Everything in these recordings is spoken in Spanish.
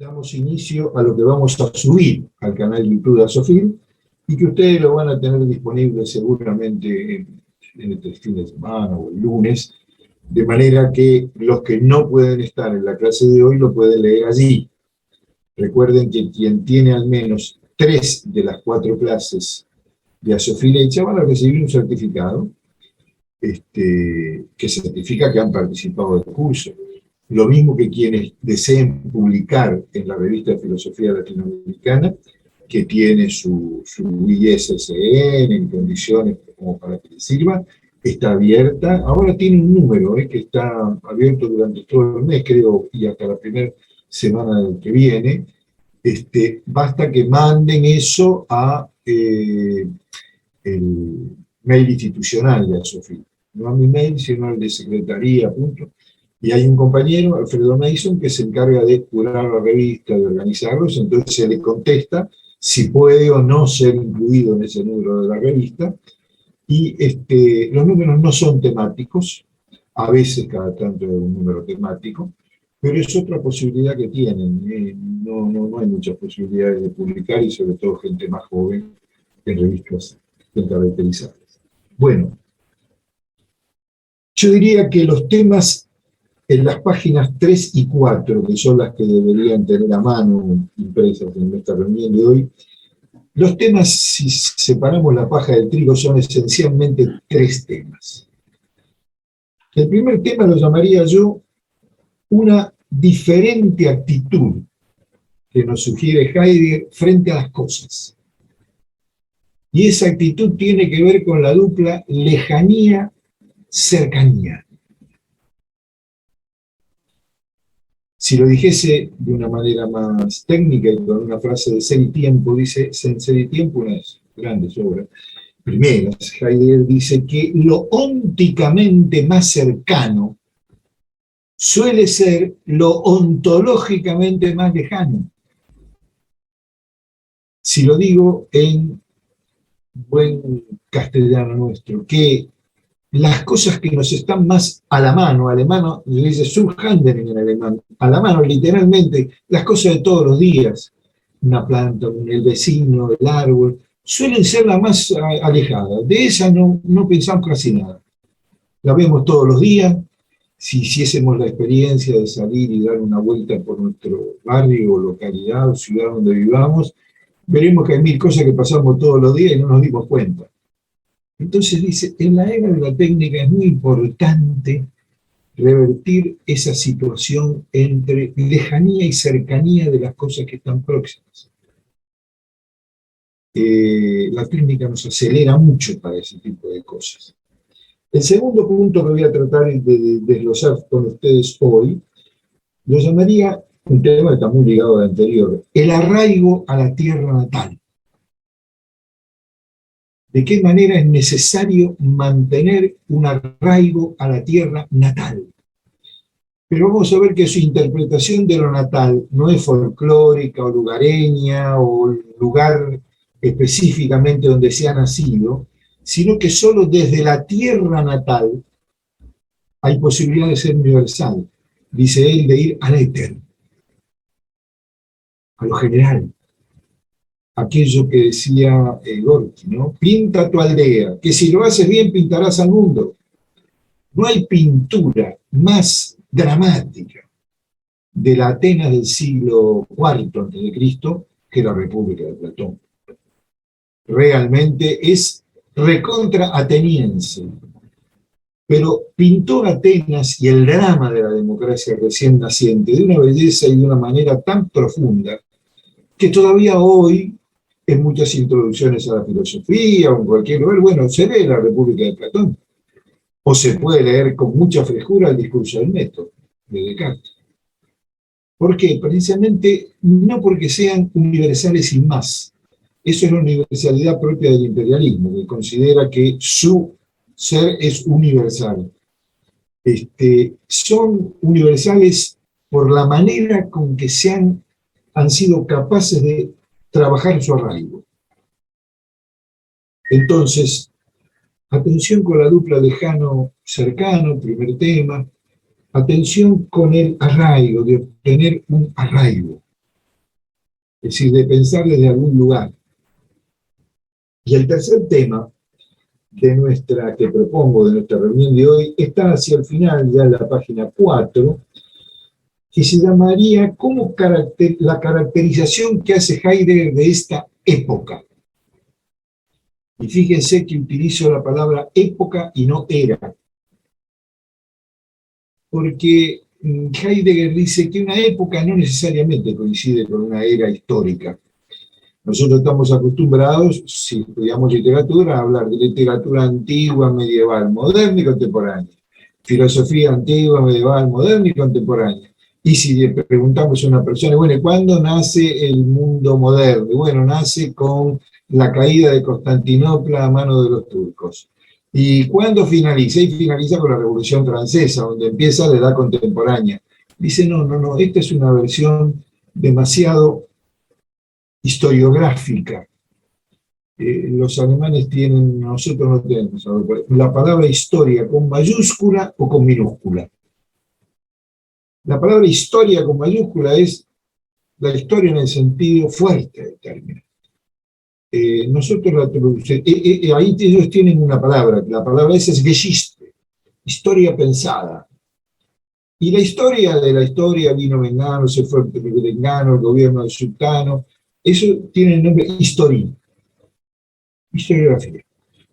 damos inicio a lo que vamos a subir al canal YouTube de Asofil y que ustedes lo van a tener disponible seguramente en este fin de semana o el lunes, de manera que los que no pueden estar en la clase de hoy lo pueden leer allí. Recuerden que quien tiene al menos 3 de las 4 clases de Asofil hecha van a recibir un certificado que certifica que han participado del curso. Lo mismo que quienes deseen publicar en la revista de Filosofía Latinoamericana, que tiene su ISSN en condiciones como para que les sirva, está abierta. Ahora tiene un número que está abierto durante todo el mes, creo, y hasta la primera semana del que viene. Basta que manden eso a el mail institucional de Asofil. No a mi mail, sino al de secretaría, punto. Y hay un compañero, Alfredo Mason, que se encarga de curar la revista, de organizarlos, entonces se le contesta si puede o no ser incluido en ese número de la revista. Y los números no son temáticos, a veces cada tanto es un número temático, pero es otra posibilidad que tienen. No hay muchas posibilidades de publicar, y sobre todo gente más joven, en revistas caracterizadas. Bueno, yo diría que los temas en las páginas 3 y 4, que son las que deberían tener a mano impresas en esta reunión de hoy, los temas, si separamos la paja del trigo, son esencialmente 3 temas. El primer tema lo llamaría yo una diferente actitud que nos sugiere Heidegger frente a las cosas. Y esa actitud tiene que ver con la dupla lejanía-cercanía. Si lo dijese de una manera más técnica y con una frase de Ser y Tiempo, dice, en Ser y Tiempo, una de las grandes obras primeras, Heidegger dice que lo ónticamente más cercano suele ser lo ontológicamente más lejano. Si lo digo en buen castellano nuestro, que las cosas que nos están más a la mano, alemán le dice Zuhanden en alemán, a la mano literalmente, las cosas de todos los días, una planta, el vecino, el árbol, suelen ser las más alejadas. De esa no pensamos casi nada. La vemos todos los días. Si hiciésemos la experiencia de salir y dar una vuelta por nuestro barrio, localidad o ciudad donde vivamos, veremos que hay 1000 cosas que pasamos todos los días y no nos dimos cuenta. Entonces dice, en la era de la técnica es muy importante revertir esa situación entre lejanía y cercanía de las cosas que están próximas. La técnica nos acelera mucho para ese tipo de cosas. El segundo punto que voy a tratar de desglosar con ustedes hoy, lo llamaría, un tema que está muy ligado al anterior, el arraigo a la tierra natal. ¿De qué manera es necesario mantener un arraigo a la tierra natal? Pero vamos a ver que su interpretación de lo natal no es folclórica o lugareña o lugar específicamente donde se ha nacido, sino que solo desde la tierra natal hay posibilidad de ser universal. Dice él, de ir al éter, a lo general. Aquello que decía Gorky, ¿no? Pinta tu aldea, que si lo haces bien pintarás al mundo. No hay pintura más dramática de la Atenas del siglo IV a.C. que la República de Platón. Realmente es recontra ateniense. Pero pintó Atenas y el drama de la democracia recién naciente de una belleza y de una manera tan profunda que todavía hoy, en muchas introducciones a la filosofía o en cualquier lugar, bueno, se lee la República de Platón. O se puede leer con mucha frescura el discurso del método de Descartes. ¿Por qué? Precisamente no porque sean universales sin más. Eso es la universalidad propia del imperialismo, que considera que su ser es universal. Son universales por la manera con que han sido capaces de trabajar su arraigo. Entonces, atención con la dupla lejano-cercano, primer tema. Atención con el arraigo, de obtener un arraigo. es decir, de pensar desde algún lugar. Y el tercer tema que propongo de nuestra reunión de hoy está hacia el final, ya en la página 4, que se llamaría la caracterización que hace Heidegger de esta época. Y fíjense que utilizo la palabra época y no era, porque Heidegger dice que una época no necesariamente coincide con una era histórica. Nosotros estamos acostumbrados, si estudiamos literatura, a hablar de literatura antigua, medieval, moderna y contemporánea. Filosofía antigua, medieval, moderna y contemporánea. Y si le preguntamos a una persona, bueno, ¿cuándo nace el mundo moderno? Bueno, nace con la caída de Constantinopla a mano de los turcos. ¿Y cuándo finaliza? Y finaliza con la Revolución Francesa, donde empieza la edad contemporánea. Dice, no, esta es una versión demasiado historiográfica. Los alemanes tienen, nosotros no tenemos, la palabra historia con mayúscula o con minúscula. La palabra historia con mayúscula es la historia en el sentido fuerte del término. Nosotros la traducimos, ahí ellos tienen una palabra, la palabra esa es Geschichte, historia pensada. Y la historia de la historia vino Mengano, se fue Mengano, el gobierno del sultano, eso tiene el nombre historiografía.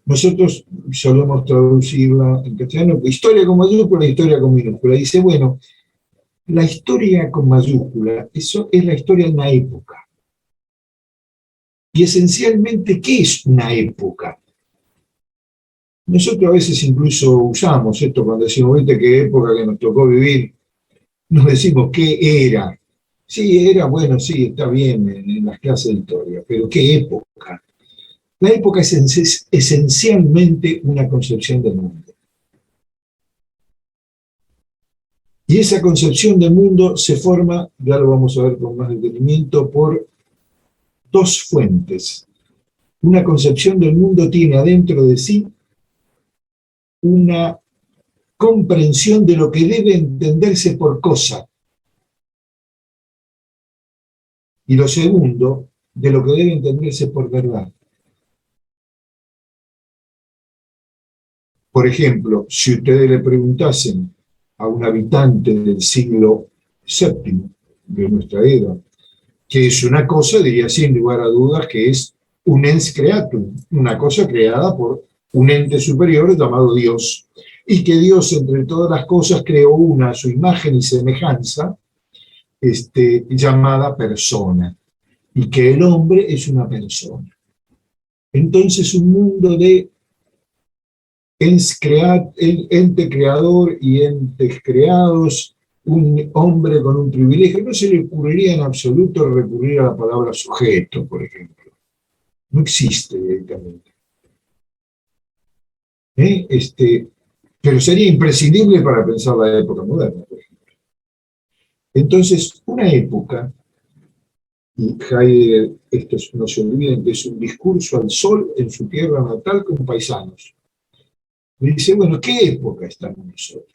Nosotros solemos traducirla en castellano, historia con mayúscula, historia con minúscula. Dice, bueno, la historia con mayúscula, eso es la historia de una época. Y esencialmente, ¿qué es una época? Nosotros a veces incluso usamos esto cuando decimos, ¿viste qué época que nos tocó vivir? Nos decimos, ¿qué era? Sí, era, bueno, sí, está bien en las clases de historia, pero ¿qué época? La época es esencialmente una concepción del mundo. Y esa concepción del mundo se forma, ya lo vamos a ver con más detenimiento, por dos fuentes. Una concepción del mundo tiene adentro de sí una comprensión de lo que debe entenderse por cosa. Y lo segundo, de lo que debe entenderse por verdad. Por ejemplo, si ustedes le preguntasen a un habitante del siglo VII de nuestra era, que es una cosa, diría sin lugar a dudas que es un ens creatum, una cosa creada por un ente superior llamado Dios, y que Dios entre todas las cosas creó una a su imagen y semejanza, llamada persona, y que el hombre es una persona. Entonces un mundo de ente creador y entes creados, un hombre con un privilegio, no se le ocurriría en absoluto recurrir a la palabra sujeto, por ejemplo. No existe directamente. Pero sería imprescindible para pensar la época moderna, por ejemplo. Entonces, una época, y Heidegger, no se olviden que es un discurso al sol en su tierra natal con paisanos. Me dice, bueno, ¿qué época estamos nosotros?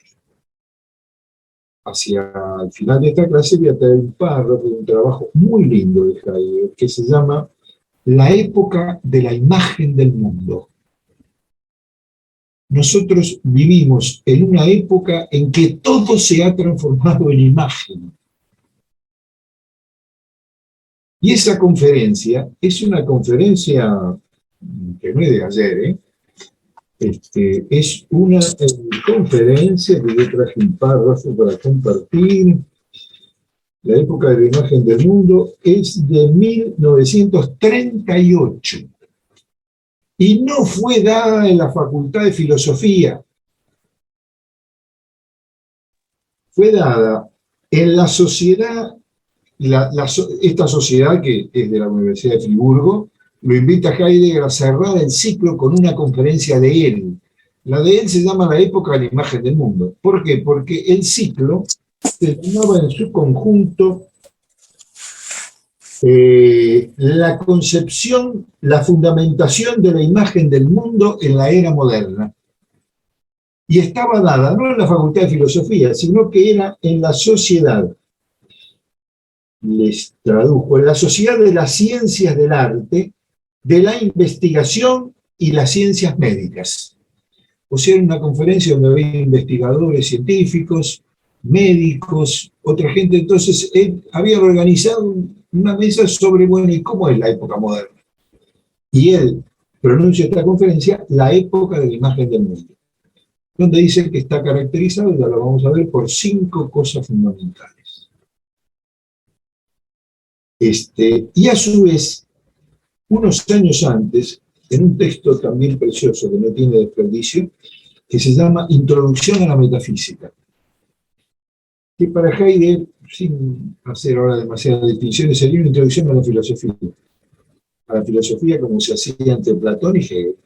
Hacia el final de esta clase voy a traer un párrafo de un trabajo muy lindo de Heidegger que se llama La época de la imagen del mundo. Nosotros vivimos en una época en que todo se ha transformado en imagen. Y esa conferencia es una conferencia que no es de ayer, es una conferencia que yo traje un párrafo para compartir. La época de la imagen del mundo es de 1938 y no fue dada en la Facultad de Filosofía. Fue dada en la sociedad, esta sociedad que es de la Universidad de Friburgo, lo invita a Heidegger a cerrar el ciclo con una conferencia de él. La de él se llama La época de la imagen del mundo. ¿Por qué? Porque el ciclo terminaba en su conjunto la concepción, la fundamentación de la imagen del mundo en la era moderna. Y estaba dada no en la Facultad de Filosofía, sino que era en la sociedad. les tradujo, en la Sociedad de las Ciencias del Arte, de la Investigación y las Ciencias Médicas. O sea, era una conferencia donde había investigadores científicos, médicos, otra gente. Entonces, él había organizado una mesa sobre, bueno, ¿y cómo es la época moderna? Y él pronuncia esta conferencia, la época de la imagen del mundo, donde dice que está caracterizado, ya lo vamos a ver, por 5 cosas fundamentales. Y a su vez, unos años antes, en un texto también precioso que no tiene desperdicio, que se llama Introducción a la Metafísica, que para Heidegger, sin hacer ahora demasiadas distinciones, sería una introducción a la filosofía como se hacía entre Platón y Hegel.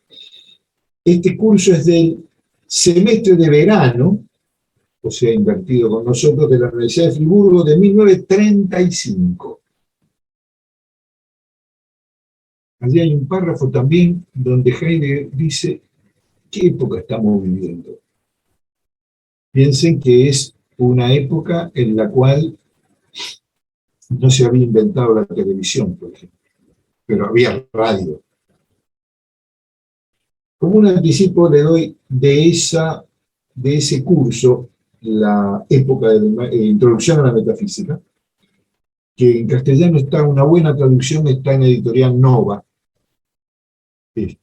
Este curso es del semestre de verano, o sea, invertido con nosotros, de la Universidad de Friburgo de 1935. Allí hay un párrafo también donde Heidegger dice qué época estamos viviendo. Piensen que es una época en la cual no se había inventado la televisión, por ejemplo, pero había radio. Como un anticipo le doy de ese curso, la época de la introducción a la metafísica, que en castellano está una buena traducción, está en editorial Nova. Es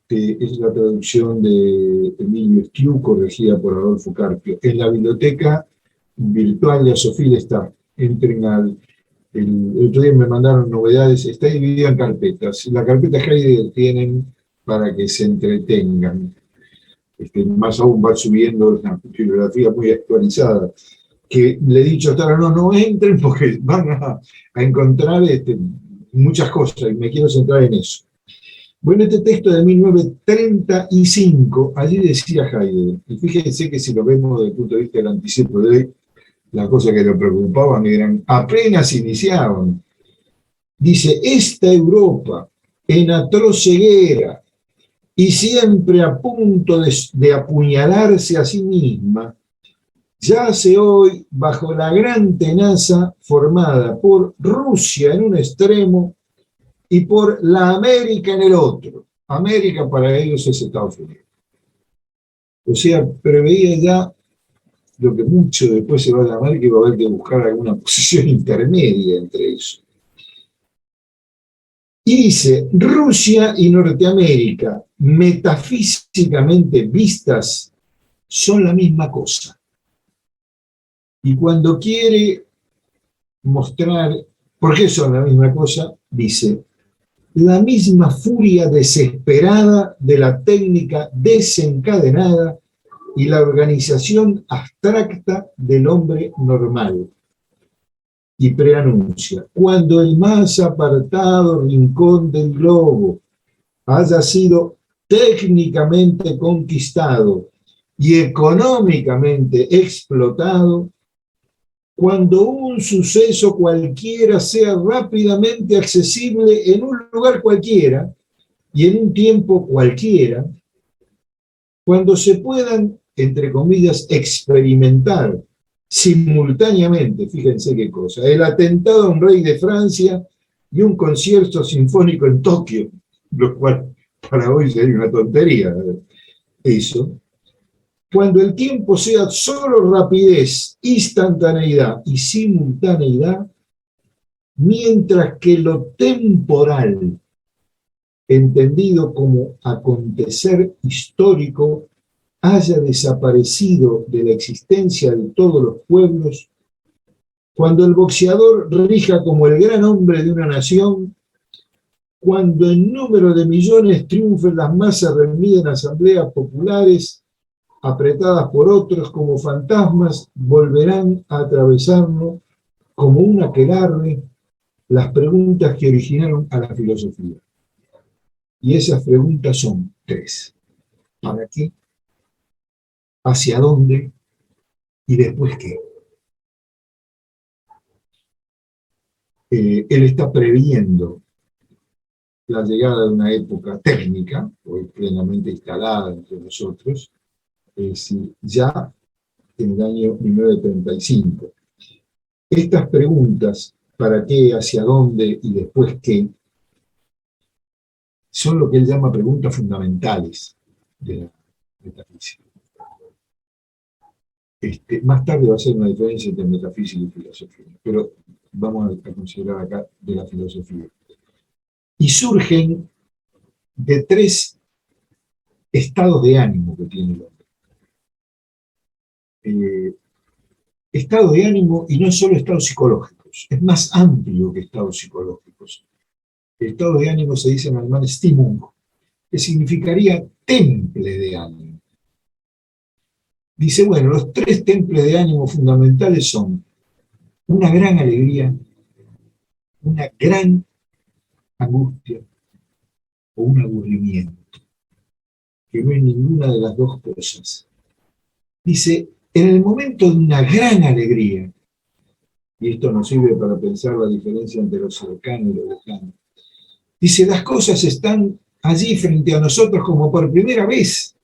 la traducción de Emilio Esquiu, corregida por Adolfo Carpio. En la biblioteca virtual de Asofil está. Entren el otro día me mandaron novedades, está dividida en carpetas. La carpeta Heidegger tienen para que se entretengan. Más aún va subiendo una bibliografía muy actualizada, que le he dicho hasta ahora, no entren porque van a encontrar muchas cosas y me quiero centrar en eso. Bueno, este texto de 1935, allí decía Heidegger, y fíjense que si lo vemos desde el punto de vista del anticipo de hoy, las cosas que lo preocupaban eran, apenas iniciaban. Dice, esta Europa, en atroz ceguera, y siempre a punto de apuñalarse a sí misma, yace hoy bajo la gran tenaza formada por Rusia en un extremo y por la América en el otro. América para ellos es Estados Unidos. O sea, preveía ya lo que mucho después se va a llamar que va a haber que buscar alguna posición intermedia entre eso. Y dice, Rusia y Norteamérica, metafísicamente vistas, son la misma cosa. Y cuando quiere mostrar por qué son la misma cosa, dice, la misma furia desesperada de la técnica desencadenada y la organización abstracta del hombre normal. Y preanuncia, cuando el más apartado rincón del globo haya sido técnicamente conquistado y económicamente explotado, cuando un suceso cualquiera sea rápidamente accesible en un lugar cualquiera y en un tiempo cualquiera, cuando se puedan, entre comillas, experimentar simultáneamente, fíjense qué cosa, el atentado a un rey de Francia y un concierto sinfónico en Tokio, lo cual para hoy sería una tontería eso, cuando el tiempo sea solo rapidez, instantaneidad y simultaneidad, mientras que lo temporal, entendido como acontecer histórico, haya desaparecido de la existencia de todos los pueblos, cuando el boxeador rija como el gran hombre de una nación, cuando en número de millones triunfen las masas reunidas en asambleas populares, apretadas por otros como fantasmas, volverán a atravesarnos como un aquelarre las preguntas que originaron a la filosofía. Y esas preguntas son 3. ¿Para qué? ¿Hacia dónde? ¿Y después qué? Él está previendo la llegada de una época técnica, hoy plenamente instalada entre nosotros, es decir, ya en el año 1935. Estas preguntas, para qué, hacia dónde y después qué, son lo que él llama preguntas fundamentales de la metafísica. Más tarde va a ser una diferencia entre metafísica y filosofía, pero vamos a considerar acá de la filosofía. Y surgen de tres estados de ánimo que tiene el hombre. Estado de ánimo, y no solo estados psicológicos, es más amplio que estados psicológicos. El estado de ánimo se dice en alemán Stimmung, que significaría temple de ánimo. Dice, bueno, los tres temples de ánimo fundamentales son una gran alegría, una gran angustia o un aburrimiento, que no es ninguna de las dos cosas. Dice, en el momento de una gran alegría, y esto nos sirve para pensar la diferencia entre lo cercano y lo lejano, dice, las cosas están allí frente a nosotros como por primera vez.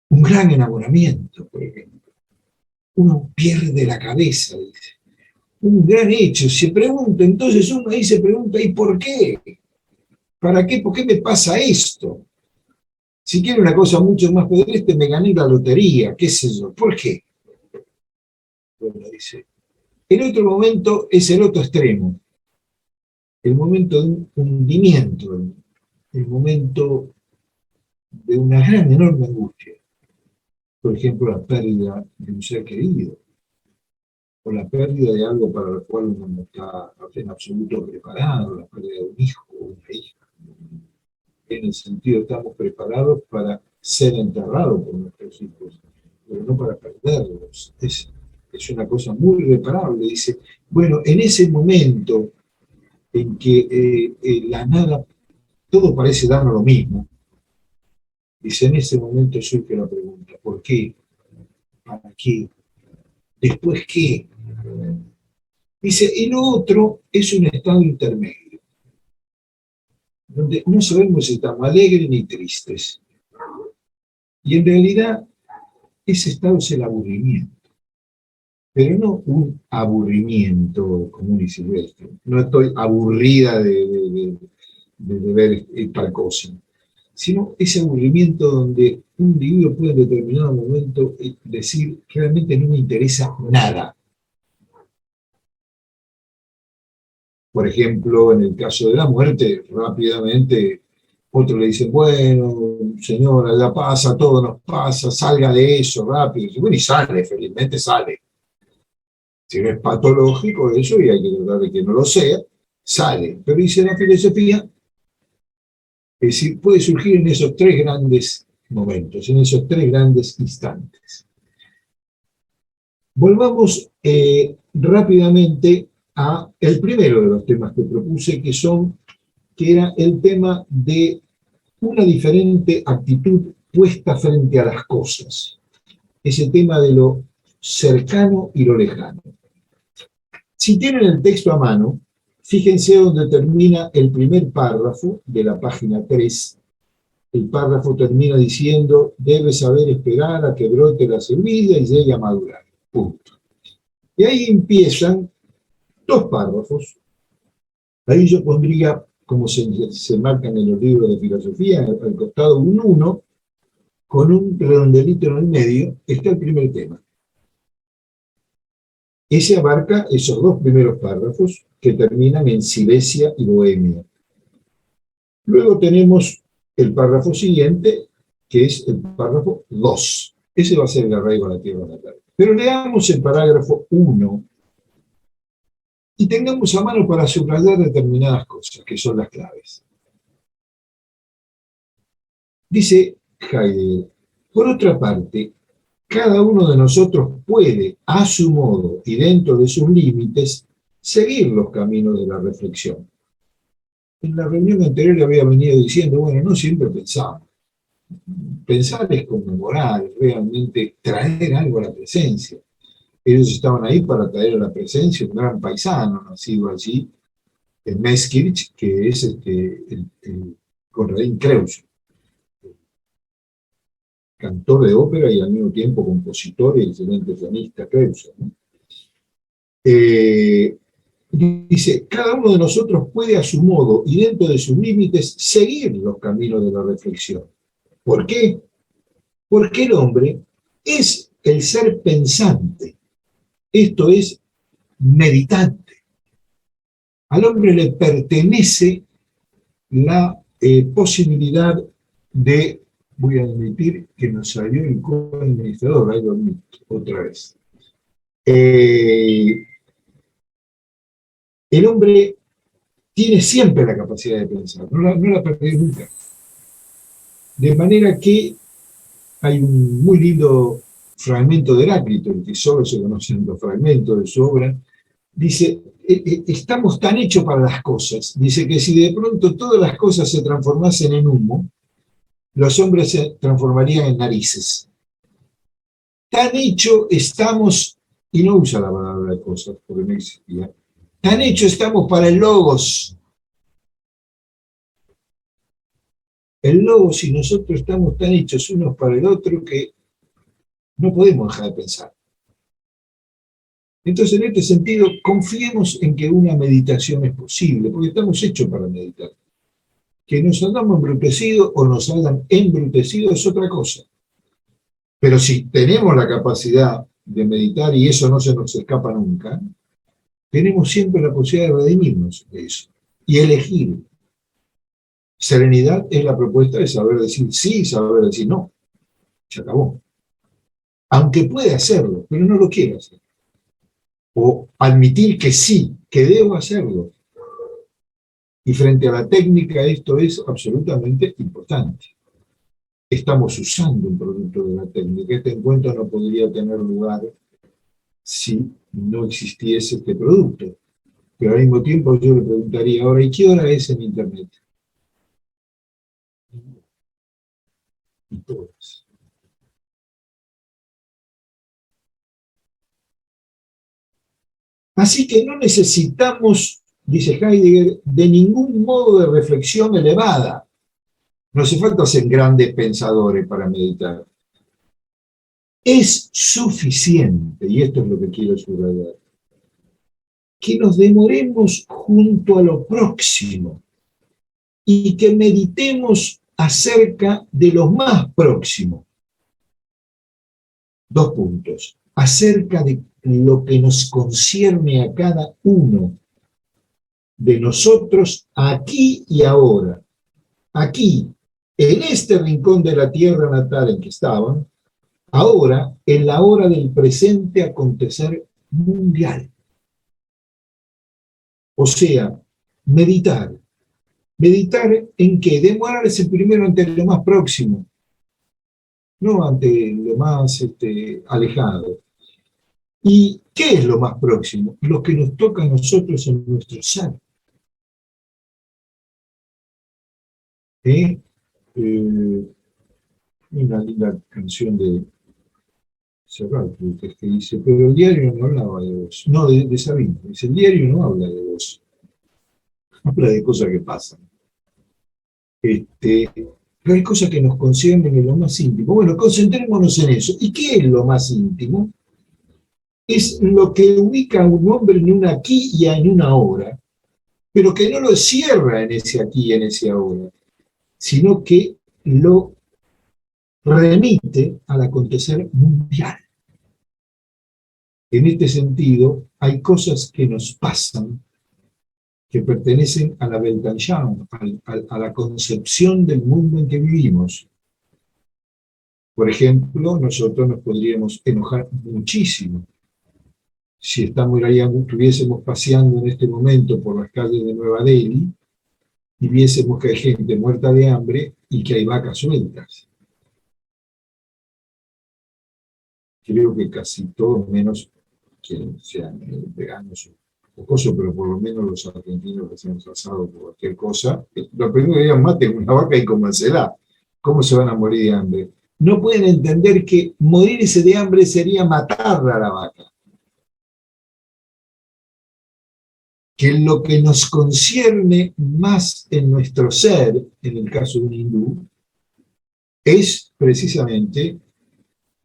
Un gran enamoramiento, por ejemplo. Uno pierde la cabeza, dice. Un gran hecho, se pregunta, entonces uno ahí se pregunta, ¿y por qué? ¿Para qué? ¿Por qué me pasa esto? Si quiere una cosa mucho más pedestre, me gané la lotería, qué sé yo. ¿Por qué? Bueno, dice. El otro momento es el otro extremo, el momento de un hundimiento, el momento de una gran, enorme angustia. Por ejemplo, la pérdida de un ser querido, o la pérdida de algo para lo cual uno no está en absoluto preparado, la pérdida de un hijo o una hija. En el sentido, estamos preparados para ser enterrados por nuestros hijos, pero no para perderlos. Es una cosa muy reparable. Dice, bueno, en ese momento en que la nada, todo parece darnos lo mismo, dice, en ese momento surge la pregunta, ¿por qué? ¿Para qué? ¿Después qué? Dice, y lo otro es un estado intermedio, donde no sabemos si estamos alegres ni tristes. Y en realidad, ese estado es el aburrimiento, pero no un aburrimiento común y silvestre. No estoy aburrida de ver tal cosa, sino ese aburrimiento donde un individuo puede en determinado momento decir, realmente no me interesa nada. Por ejemplo, en el caso de la muerte, rápidamente otros le dicen, bueno, señora, ya pasa, todo nos pasa, salga de eso rápido. Y bueno, y sale, felizmente sale. Si no es patológico eso, y hay que tratar de que no lo sea, sale. Pero dice la filosofía, es decir, puede surgir en esos tres grandes momentos, en esos tres grandes instantes. Volvamos rápidamente a el primero de los temas que propuse, que era el tema de una diferente actitud puesta frente a las cosas. Ese tema de lo cercano y lo lejano. Si tienen el texto a mano, fíjense donde termina el primer párrafo de la página 3. El párrafo termina diciendo, debes saber esperar a que brote la semilla y llegue a madurar. Punto. Y ahí empiezan dos párrafos. Ahí yo pondría, como se marcan en los libros de filosofía, al costado un 1, con un redondelito en el medio, está el primer tema. Ese abarca esos dos primeros párrafos que terminan en Silesia y Bohemia. Luego tenemos el párrafo siguiente, que es el párrafo 2. Ese va a ser el arraigo a la tierra natal. Pero leamos el parágrafo 1 y tengamos a mano para subrayar determinadas cosas, que son las claves. Dice Heidegger, por otra parte, cada uno de nosotros puede, a su modo y dentro de sus límites, seguir los caminos de la reflexión. En la reunión anterior le había venido diciendo, bueno, no siempre pensamos. Pensar es conmemorar, es realmente traer algo a la presencia. Ellos estaban ahí para traer a la presencia un gran paisano nacido allí, en Meskirch, que es el Konradin Kreuzer, cantor de ópera y al mismo tiempo compositor y excelente pianista Kreuzer, ¿no? dice, cada uno de nosotros puede a su modo y dentro de sus límites seguir los caminos de la reflexión. ¿Por qué? Porque el hombre es el ser pensante, esto es, meditante. Al hombre le pertenece la posibilidad de, voy a admitir que nos salió el co-administrador, ahí lo admito, otra vez. El hombre tiene siempre la capacidad de pensar, no la perdió nunca. De manera que hay un muy lindo fragmento de Heráclito, el que solo se conocen los fragmentos de su obra, dice, estamos tan hechos para las cosas, dice que si de pronto todas las cosas se transformasen en humo, los hombres se transformarían en narices. Tan hecho estamos, y no usa la palabra de cosas, porque no existía, tan hecho estamos para el logos. El logos y nosotros estamos tan hechos unos para el otro que no podemos dejar de pensar. Entonces, en este sentido, confiemos en que una meditación es posible, porque estamos hechos para meditar. Que nos hayamos embrutecido o nos hayan embrutecido es otra cosa. Pero si tenemos la capacidad de meditar y eso no se nos escapa nunca, tenemos siempre la posibilidad de redimirnos de eso y elegir. Serenidad es la propuesta de saber decir sí y saber decir no. Se acabó. Aunque puede hacerlo, pero no lo quiere hacer. O admitir que sí, que debo hacerlo. Y frente a la técnica esto es absolutamente importante. Estamos usando un producto de la técnica. Este encuentro no podría tener lugar si no existiese este producto. Pero al mismo tiempo yo le preguntaría ahora, ¿y qué hora es en Internet? Y todas. Así que no necesitamos, dice Heidegger, de ningún modo de reflexión elevada. No hace falta ser grandes pensadores para meditar. Es suficiente, y esto es lo que quiero subrayar, que nos demoremos junto a lo próximo y que meditemos acerca de lo más próximo. 2 puntos. Acerca de lo que nos concierne a cada uno de nosotros aquí y ahora. Aquí, en este rincón de la tierra natal en que estaban, ahora, en la hora del presente acontecer mundial. O sea, meditar. ¿Meditar en qué? Demorarse primero ante lo más próximo, no ante lo más alejado. ¿Y qué es lo más próximo? Lo que nos toca a nosotros en nuestro ser. Una linda canción de Serrat, que dice, pero el diario no hablaba de vos. No, de Sabino. Dice, el diario no habla de vos. Habla de cosas que pasan. Pero hay cosas que nos conciernen en lo más íntimo. Bueno, concentrémonos en eso. ¿Y qué es lo más íntimo? Es lo que ubica a un hombre en un aquí y en una ahora, pero que no lo cierra en ese aquí y en ese ahora, sino que lo remite al acontecer mundial. En este sentido, hay cosas que nos pasan que pertenecen a la Weltanschauung, a la concepción del mundo en que vivimos. Por ejemplo, nosotros nos podríamos enojar muchísimo si estuviésemos paseando en este momento por las calles de Nueva Delhi y viésemos que hay gente muerta de hambre y que hay vacas sueltas. Creo que casi todos, menos que sean veganos o cosas, pero por lo menos los argentinos que se han trazado por cualquier cosa, lo primero que digan, maten una vaca y cómansela. ¿Cómo se van a morir de hambre? No pueden entender que morirse de hambre sería matar a la vaca. Que lo que nos concierne más en nuestro ser, en el caso de un hindú, es precisamente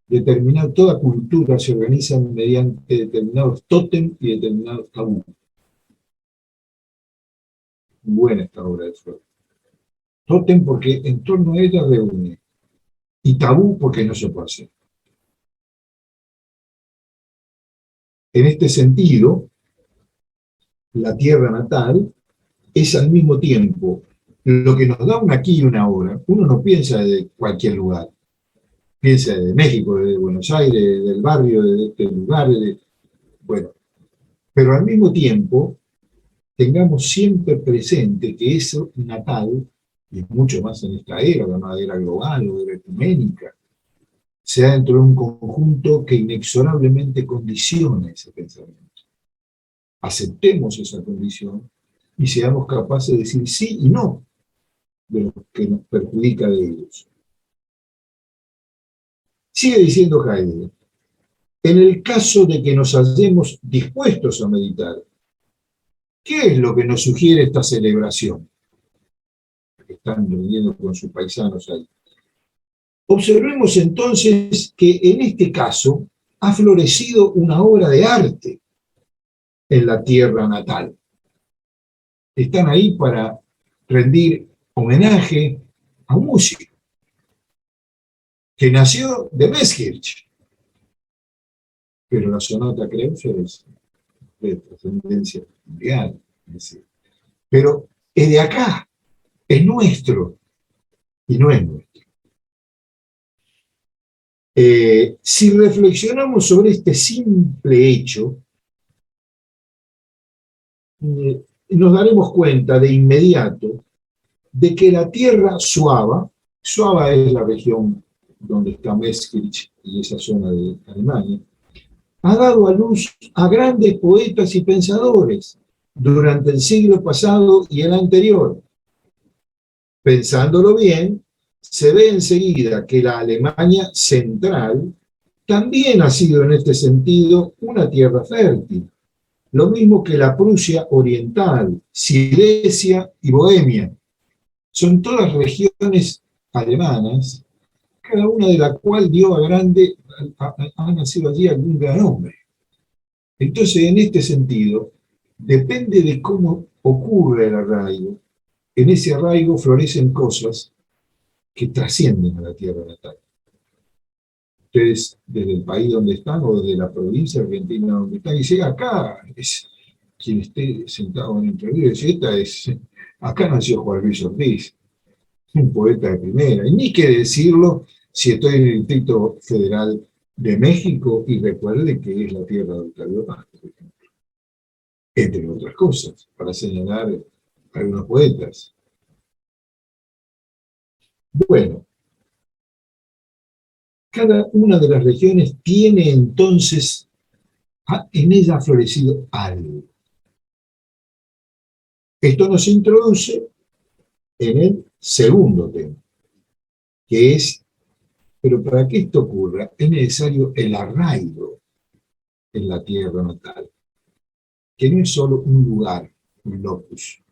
determinar, toda cultura se organiza mediante determinados tótem y determinados tabú. buena esta obra de Freud. Tótem porque en torno a ella reúne, y tabú porque no se puede hacer. En este sentido, la tierra natal es al mismo tiempo lo que nos da un aquí y una ahora. Uno no piensa de cualquier lugar, piensa de México, de Buenos Aires, del barrio, de este lugar, bueno, pero al mismo tiempo tengamos siempre presente que eso natal, y mucho más en esta era, la era global o era ecuménica, se da dentro de un conjunto que inexorablemente condiciona ese pensamiento. Aceptemos esa condición y seamos capaces de decir sí y no de lo que nos perjudica de ellos. Sigue diciendo Heidegger, en el caso de que nos hallemos dispuestos a meditar, ¿qué es lo que nos sugiere esta celebración? Que están reuniendo con sus paisanos ahí. Observemos entonces que en este caso ha florecido una obra de arte en la tierra natal. Están ahí para rendir homenaje a un músico que nació de Meschich, pero la sonata Kreutzer es de trascendencia mundial, pero es de acá, es nuestro y no es nuestro. Si reflexionamos sobre este simple hecho, nos daremos cuenta de inmediato de que la tierra Suaba es la región donde está Meschich y esa zona de Alemania, ha dado a luz a grandes poetas y pensadores durante el siglo pasado y el anterior. Pensándolo bien, se ve enseguida que la Alemania central también ha sido en este sentido una tierra fértil, lo mismo que la Prusia oriental, Silesia y Bohemia. Son todas regiones alemanas, cada una de las cuales dio ha nacido allí algún gran hombre. Entonces, en este sentido, depende de cómo ocurre el arraigo. En ese arraigo florecen cosas que trascienden a la tierra natal. Ustedes, desde el país donde están o desde la provincia argentina donde están, y llega acá, es quien esté sentado en Entre Ríos, y acá nació Juan Luis Ortiz, un poeta de primera, y ni que decirlo si estoy en el Distrito Federal de México y recuerde que es la tierra de Octavio Paz, por ejemplo, entre otras cosas, para señalar a algunos poetas. Bueno, cada una de las regiones tiene entonces en ella florecido algo. Esto nos introduce en el segundo tema, que es, pero para que esto ocurra es necesario el arraigo en la tierra natal, que no es solo un lugar, un locus.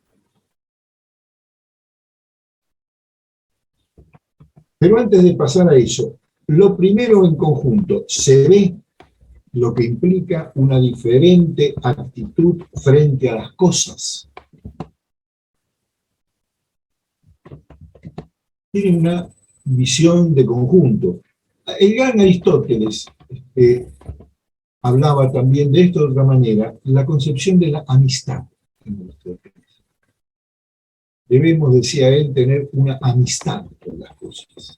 Pero antes de pasar a eso, lo primero en conjunto, se ve lo que implica una diferente actitud frente a las cosas. Tienen una visión de conjunto. El gran Aristóteles hablaba también de esto de otra manera, la concepción de la amistad. Debemos, decía él, tener una amistad con las cosas,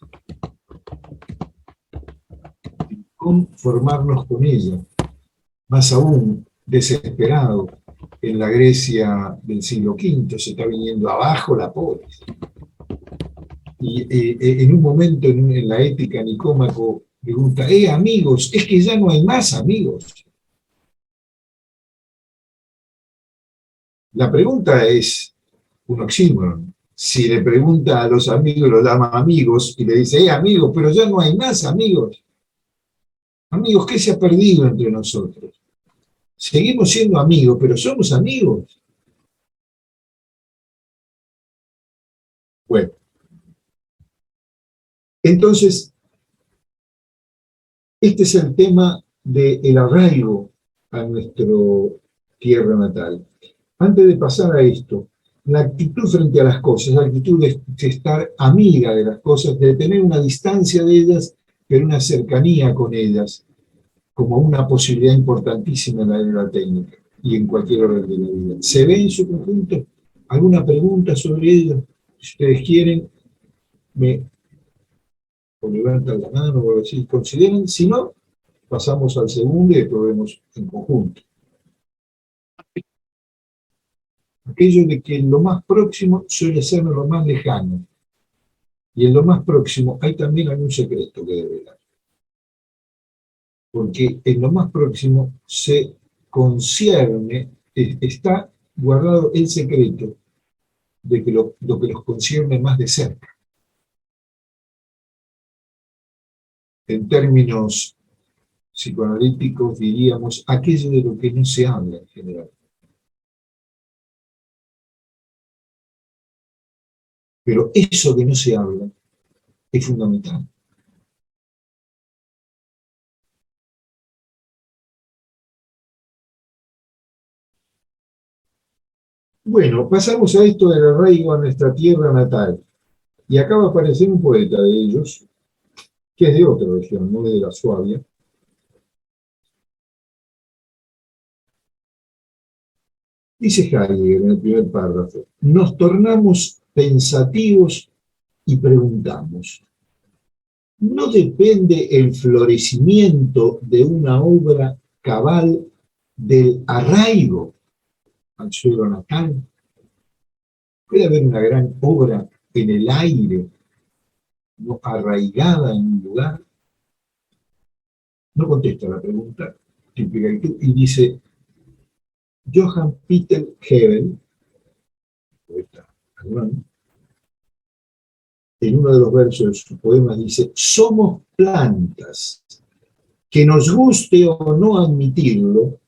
conformarnos con ellas, más aún desesperado. En la Grecia del siglo V se está viniendo abajo la polis. Y en un momento en la ética Nicómaco pregunta, amigos, es que ya no hay más amigos. La pregunta es un oxímoron. Si le pregunta a los amigos, los llama amigos, y le dice, amigos, pero ya no hay más amigos. Amigos, ¿qué se ha perdido entre nosotros? Seguimos siendo amigos, pero somos amigos. Bueno. Entonces, este es el tema del arraigo a nuestra tierra natal. Antes de pasar a esto, la actitud frente a las cosas, la actitud de estar amiga de las cosas, de tener una distancia de ellas, pero una cercanía con ellas, como una posibilidad importantísima en la era técnica y en cualquier orden de la vida. ¿Se ve en su conjunto? ¿Alguna pregunta sobre ello? Si ustedes quieren, o levantan la mano o así, consideren. Si no, pasamos al segundo y después vemos en conjunto. Aquello de que lo más próximo suele ser lo más lejano. Y en lo más próximo hay también algún secreto que develar. Porque en lo más próximo se concierne, está guardado el secreto de que lo que los concierne más de cerca. En términos psicoanalíticos diríamos aquello de lo que no se habla en general. Pero eso que no se habla es fundamental. Bueno, pasamos a esto del arraigo a nuestra tierra natal. Y acá va a aparecer un poeta de ellos, que es de otra región, no de la Suabia. Dice Heidegger en el primer párrafo: nos tornamos pensativos y preguntamos, ¿no depende el florecimiento de una obra cabal del arraigo al suelo natal? ¿Puede haber una gran obra en el aire, no arraigada en un lugar? No contesta la pregunta típica y dice: Johann Peter Hebel, poeta alemán, en uno de los versos de su poema dice: somos plantas que, nos guste o no admitirlo,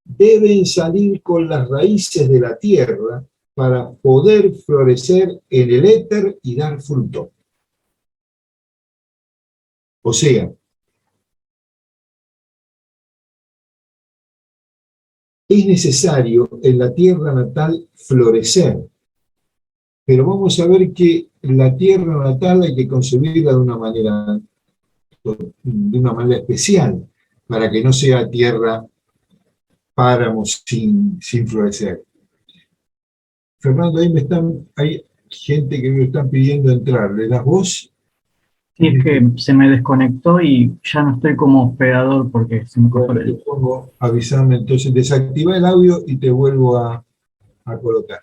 deben salir con las raíces de la tierra para poder florecer en el éter y dar fruto. O sea, es necesario en la tierra natal florecer, pero vamos a ver que la tierra natal hay que concebirla de una manera especial, para que no sea tierra páramos sin florecer. Fernando, hay gente que me están pidiendo entrar. ¿Le das voz? Sí, es que se me desconectó y ya no estoy como hospedador porque se me cortó Bueno, te pongo, avisame, entonces desactiva el audio y te vuelvo a colocar.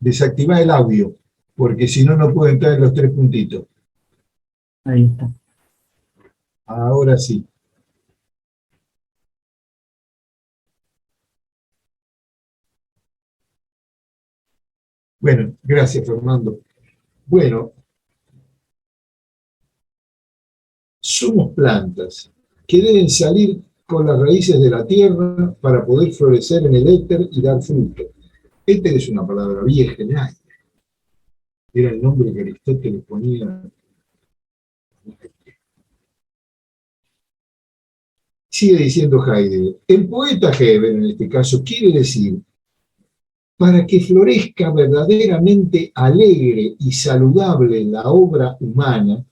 Desactiva el audio, porque si no, no puedo entrar en los tres puntitos. Ahí está. Ahora sí. Bueno, gracias, Fernando. Bueno, somos plantas que deben salir con las raíces de la tierra para poder florecer en el éter y dar fruto. Éter es una palabra vieja, ¿no? Era el nombre que Aristóteles ponía. Sigue diciendo Heidegger: el poeta Hebel, en este caso, quiere decir, para que florezca verdaderamente alegre y saludable la obra humana,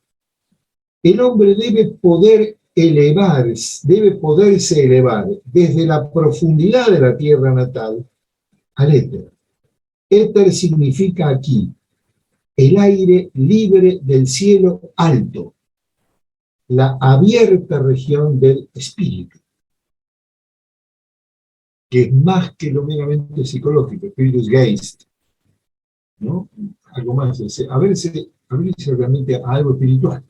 el hombre debe poderse elevar desde la profundidad de la tierra natal al éter. Éter significa aquí el aire libre del cielo alto, la abierta región del espíritu, que es más que lo meramente psicológico, Spiritus Geist, ¿no? Algo más, abrirse realmente a algo espiritual.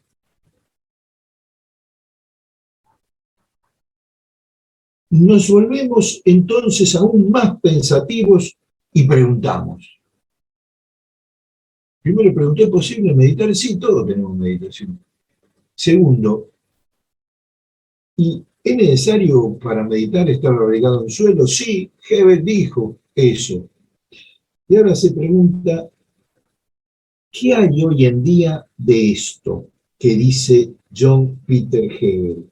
Nos volvemos entonces aún más pensativos y preguntamos. Primero pregunté, ¿es posible meditar? Sí, todos tenemos meditación. Segundo, ¿y es necesario para meditar estar arraigado en el suelo? Sí, Hebel dijo eso. Y ahora se pregunta, ¿qué hay hoy en día de esto que dice John Peter Hebel?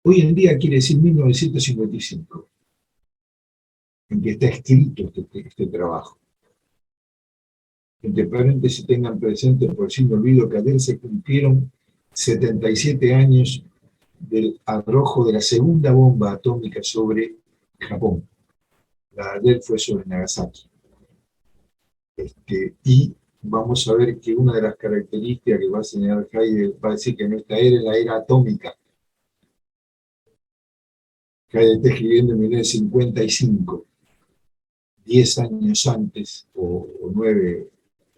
Hoy en día quiere decir 1955, en que está escrito este trabajo. Entre paréntesis tengan presente, por si me olvido, que ayer se cumplieron 77 años del arrojo de la segunda bomba atómica sobre Japón. La de ayer fue sobre Nagasaki. Y vamos a ver que una de las características que va a señalar Heidegger va a decir que nuestra era es la era atómica. Heidegger está escribiendo en 1955, 10 años antes, o 9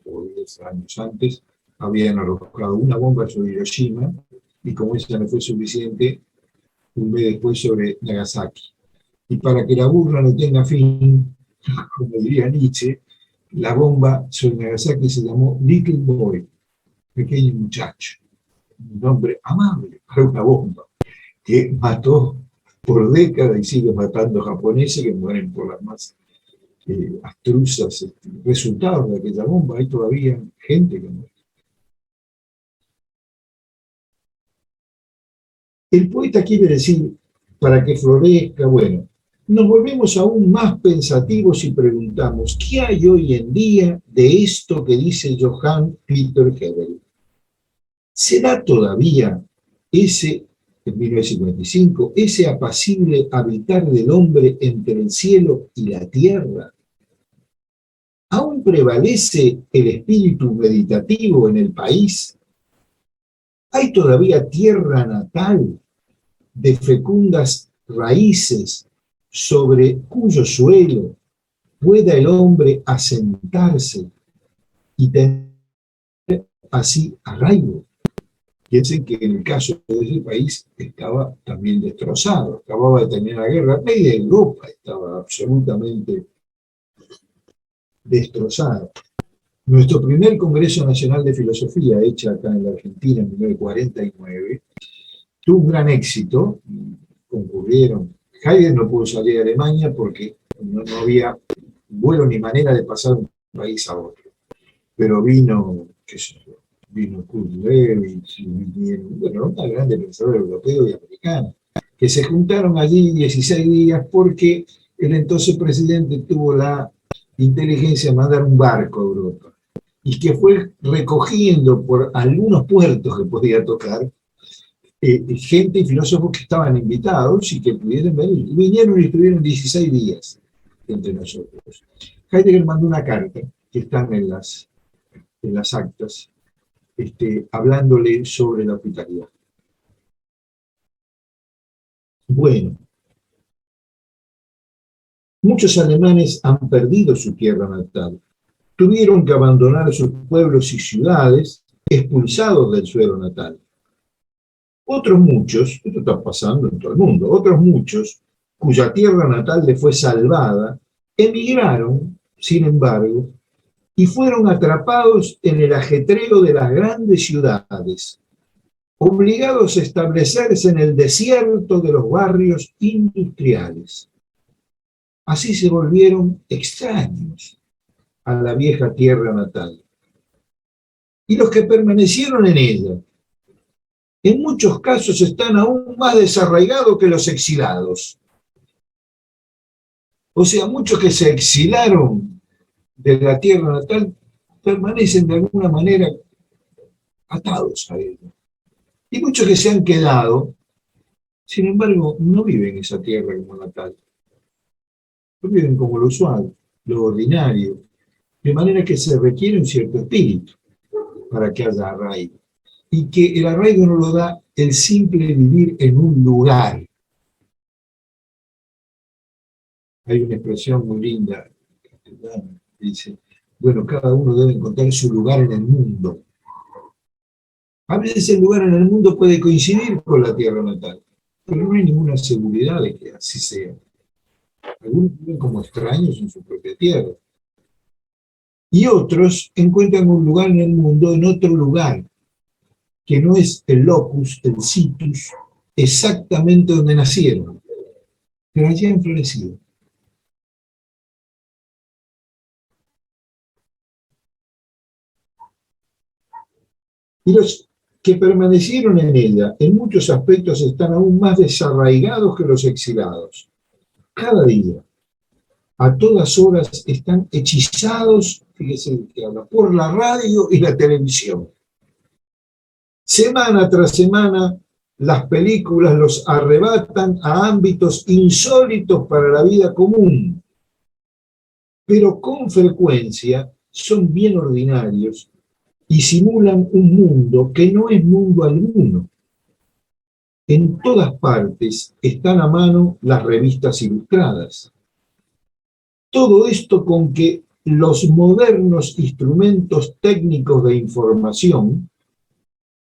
o 10 años antes, habían arrojado una bomba sobre Hiroshima, y como esa no fue suficiente, un mes después sobre Nagasaki. Y para que la burla no tenga fin, como diría Nietzsche, la bomba sobre Nagasaki se llamó Little Boy, pequeño muchacho. Un nombre amable para una bomba que mató por décadas y sigue matando japoneses que mueren por las más abstrusas resultados de aquella bomba. Hay todavía gente que muere. El poeta quiere decir, para que florezca, bueno, nos volvemos aún más pensativos y preguntamos, ¿qué hay hoy en día de esto que dice Johann Peter Hegel? ¿Será todavía ese, en 1955, ese apacible habitar del hombre entre el cielo y la tierra? ¿Aún prevalece el espíritu meditativo en el país? ¿Hay todavía tierra natal de fecundas raíces sobre cuyo suelo pueda el hombre asentarse y tener así arraigo? Piensen que en el caso de ese país estaba también destrozado, acababa de terminar la guerra, media Europa estaba absolutamente destrozada. Nuestro primer Congreso Nacional de Filosofía, hecha acá en la Argentina en 1949, tuvo un gran éxito, concurrieron. Heidegger no pudo salir de Alemania porque no había vuelo ni manera de pasar de un país a otro. Pero vino, qué sé yo, vino Kurt Lewis, bueno, una grande pensador europeo y americano, que se juntaron allí 16 días porque el entonces presidente tuvo la inteligencia de mandar un barco a Europa y que fue recogiendo por algunos puertos que podía tocar gente y filósofos que estaban invitados y que pudieron venir. Y vinieron y estuvieron 16 días entre nosotros. Heidegger mandó una carta, que están en las actas, hablándole sobre la hospitalidad. Bueno, muchos alemanes han perdido su tierra natal. Tuvieron que abandonar sus pueblos y ciudades, expulsados del suelo natal. Otros muchos, esto está pasando en todo el mundo, otros muchos, cuya tierra natal les fue salvada, emigraron, sin embargo, y fueron atrapados en el ajetreo de las grandes ciudades, obligados a establecerse en el desierto de los barrios industriales. Así se volvieron extraños a la vieja tierra natal. Y los que permanecieron en ella, en muchos casos están aún más desarraigados que los exilados. O sea, muchos que se exilaron de la tierra natal permanecen de alguna manera atados a ella. Y muchos que se han quedado, sin embargo, no viven esa tierra como natal. No viven como lo usual, lo ordinario. De manera que se requiere un cierto espíritu para que haya arraigo. Y que el arraigo no lo da el simple vivir en un lugar. Hay una expresión muy linda que dice, bueno, cada uno debe encontrar su lugar en el mundo. A veces el lugar en el mundo puede coincidir con la tierra natal, pero no hay ninguna seguridad de que así sea. Algunos viven como extraños en su propia tierra. Y otros encuentran un lugar en el mundo, en otro lugar, que no es el locus, el situs, exactamente donde nacieron, pero allí han florecido. Y los que permanecieron en ella, en muchos aspectos están aún más desarraigados que los exilados. Cada día, a todas horas, están hechizados, fíjese que habla, por la radio y la televisión. Semana tras semana, las películas los arrebatan a ámbitos insólitos para la vida común, pero con frecuencia son bien ordinarios y simulan un mundo que no es mundo alguno. En todas partes están a mano las revistas ilustradas. Todo esto con que los modernos instrumentos técnicos de información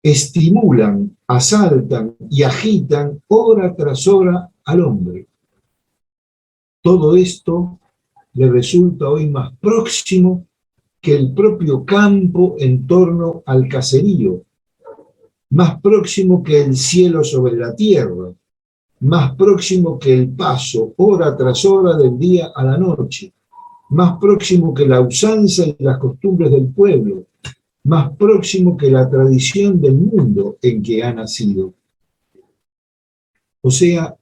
estimulan, asaltan y agitan hora tras hora al hombre. Todo esto le resulta hoy más próximo que el propio campo en torno al caserío, más próximo que el cielo sobre la tierra, más próximo que el paso hora tras hora del día a la noche, más próximo que la usanza y las costumbres del pueblo, más próximo que la tradición del mundo en que ha nacido. O sea,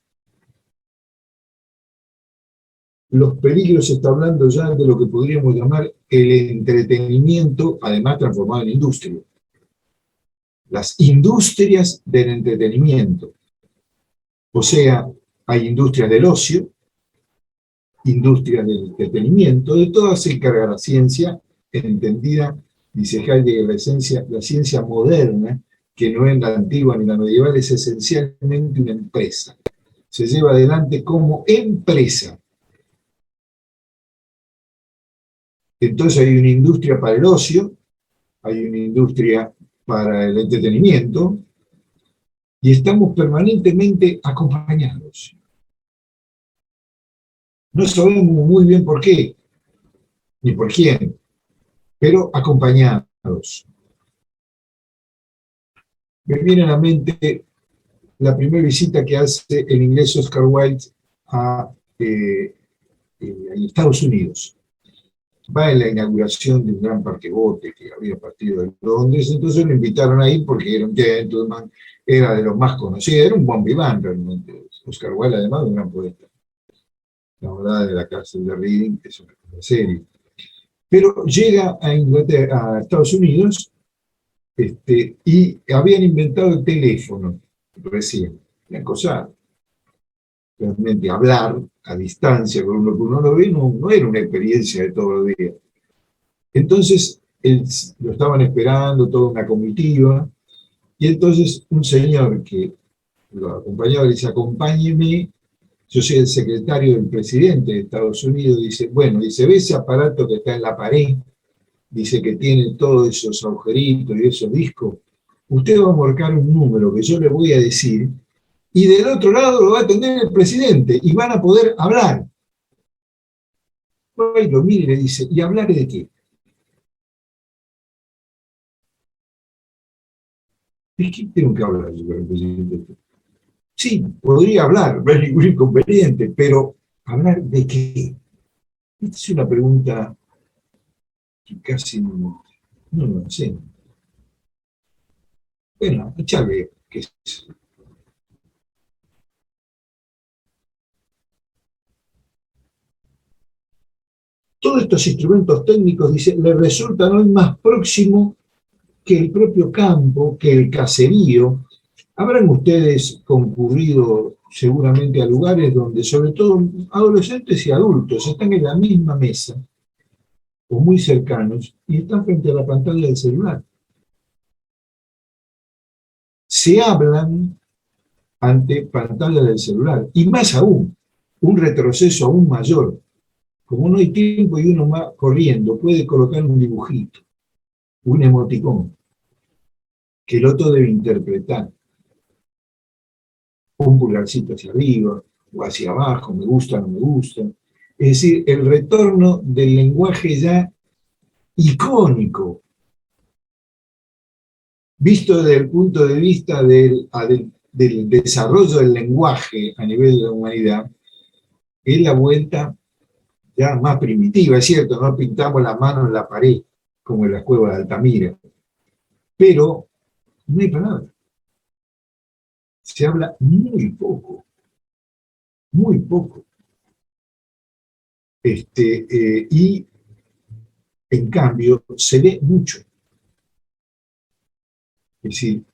los peligros, está hablando ya de lo que podríamos llamar el entretenimiento, además transformado en industria. Las industrias del entretenimiento. O sea, hay industrias del ocio, industrias del entretenimiento, de todas se encarga la ciencia, entendida, dice Heidegger, la ciencia moderna, que no es la antigua ni la medieval, es esencialmente una empresa. Se lleva adelante como empresa. Entonces hay una industria para el ocio, hay una industria para el entretenimiento, y estamos permanentemente acompañados. No sabemos muy bien por qué, ni por quién, pero acompañados. Me viene a la mente la primera visita que hace el inglés Oscar Wilde a Estados Unidos. Va en la inauguración de un gran parquebote que había partido de Londres, entonces lo invitaron a ir porque era un gentleman, era de los más conocidos, era un bon vivant realmente. Oscar Wilde, además, un gran poeta. La verdad de la cárcel de Reading, que es una serie. Pero llega a Inglaterra, a Estados Unidos, y habían inventado el teléfono recién. Una cosa, realmente hablar a distancia con uno que uno lo ve no era una experiencia de todos los días. Entonces lo estaban esperando, toda una comitiva, y entonces un señor que lo acompañaba le dice: acompáñeme, yo soy el secretario del presidente de Estados Unidos. Dice, bueno, dice, ¿ve ese aparato que está en la pared? Dice que tiene todos esos agujeritos y esos discos. Usted va a marcar un número que yo le voy a decir, y del otro lado lo va a atender el presidente, y van a poder hablar. Y lo mira y le dice, ¿y hablar de qué? ¿De qué tengo que hablar yo con el presidente? Sí, podría hablar, no hay ningún inconveniente, pero ¿hablar de qué? Esta es una pregunta que casi no lo sé. Bueno, échale, que es. Todos estos instrumentos técnicos, dice, le resultan hoy más próximos que el propio campo, que el caserío. Habrán ustedes concurrido seguramente a lugares donde, sobre todo adolescentes y adultos, están en la misma mesa, o muy cercanos, y están frente a la pantalla del celular. Se hablan ante pantalla del celular, y más aún, un retroceso aún mayor. Como no hay tiempo y uno va corriendo, puede colocar un dibujito, un emoticón, que el otro debe interpretar. Un pulgarcito hacia arriba o hacia abajo, me gusta, no me gusta. Es decir, el retorno del lenguaje ya icónico, visto desde el punto de vista del desarrollo del lenguaje a nivel de la humanidad, es la vuelta ya más primitiva. Es cierto, no pintamos la mano en la pared, como en las cuevas de Altamira, pero No hay palabra. Se habla muy poco, muy poco. Y en cambio se ve mucho. Es decir,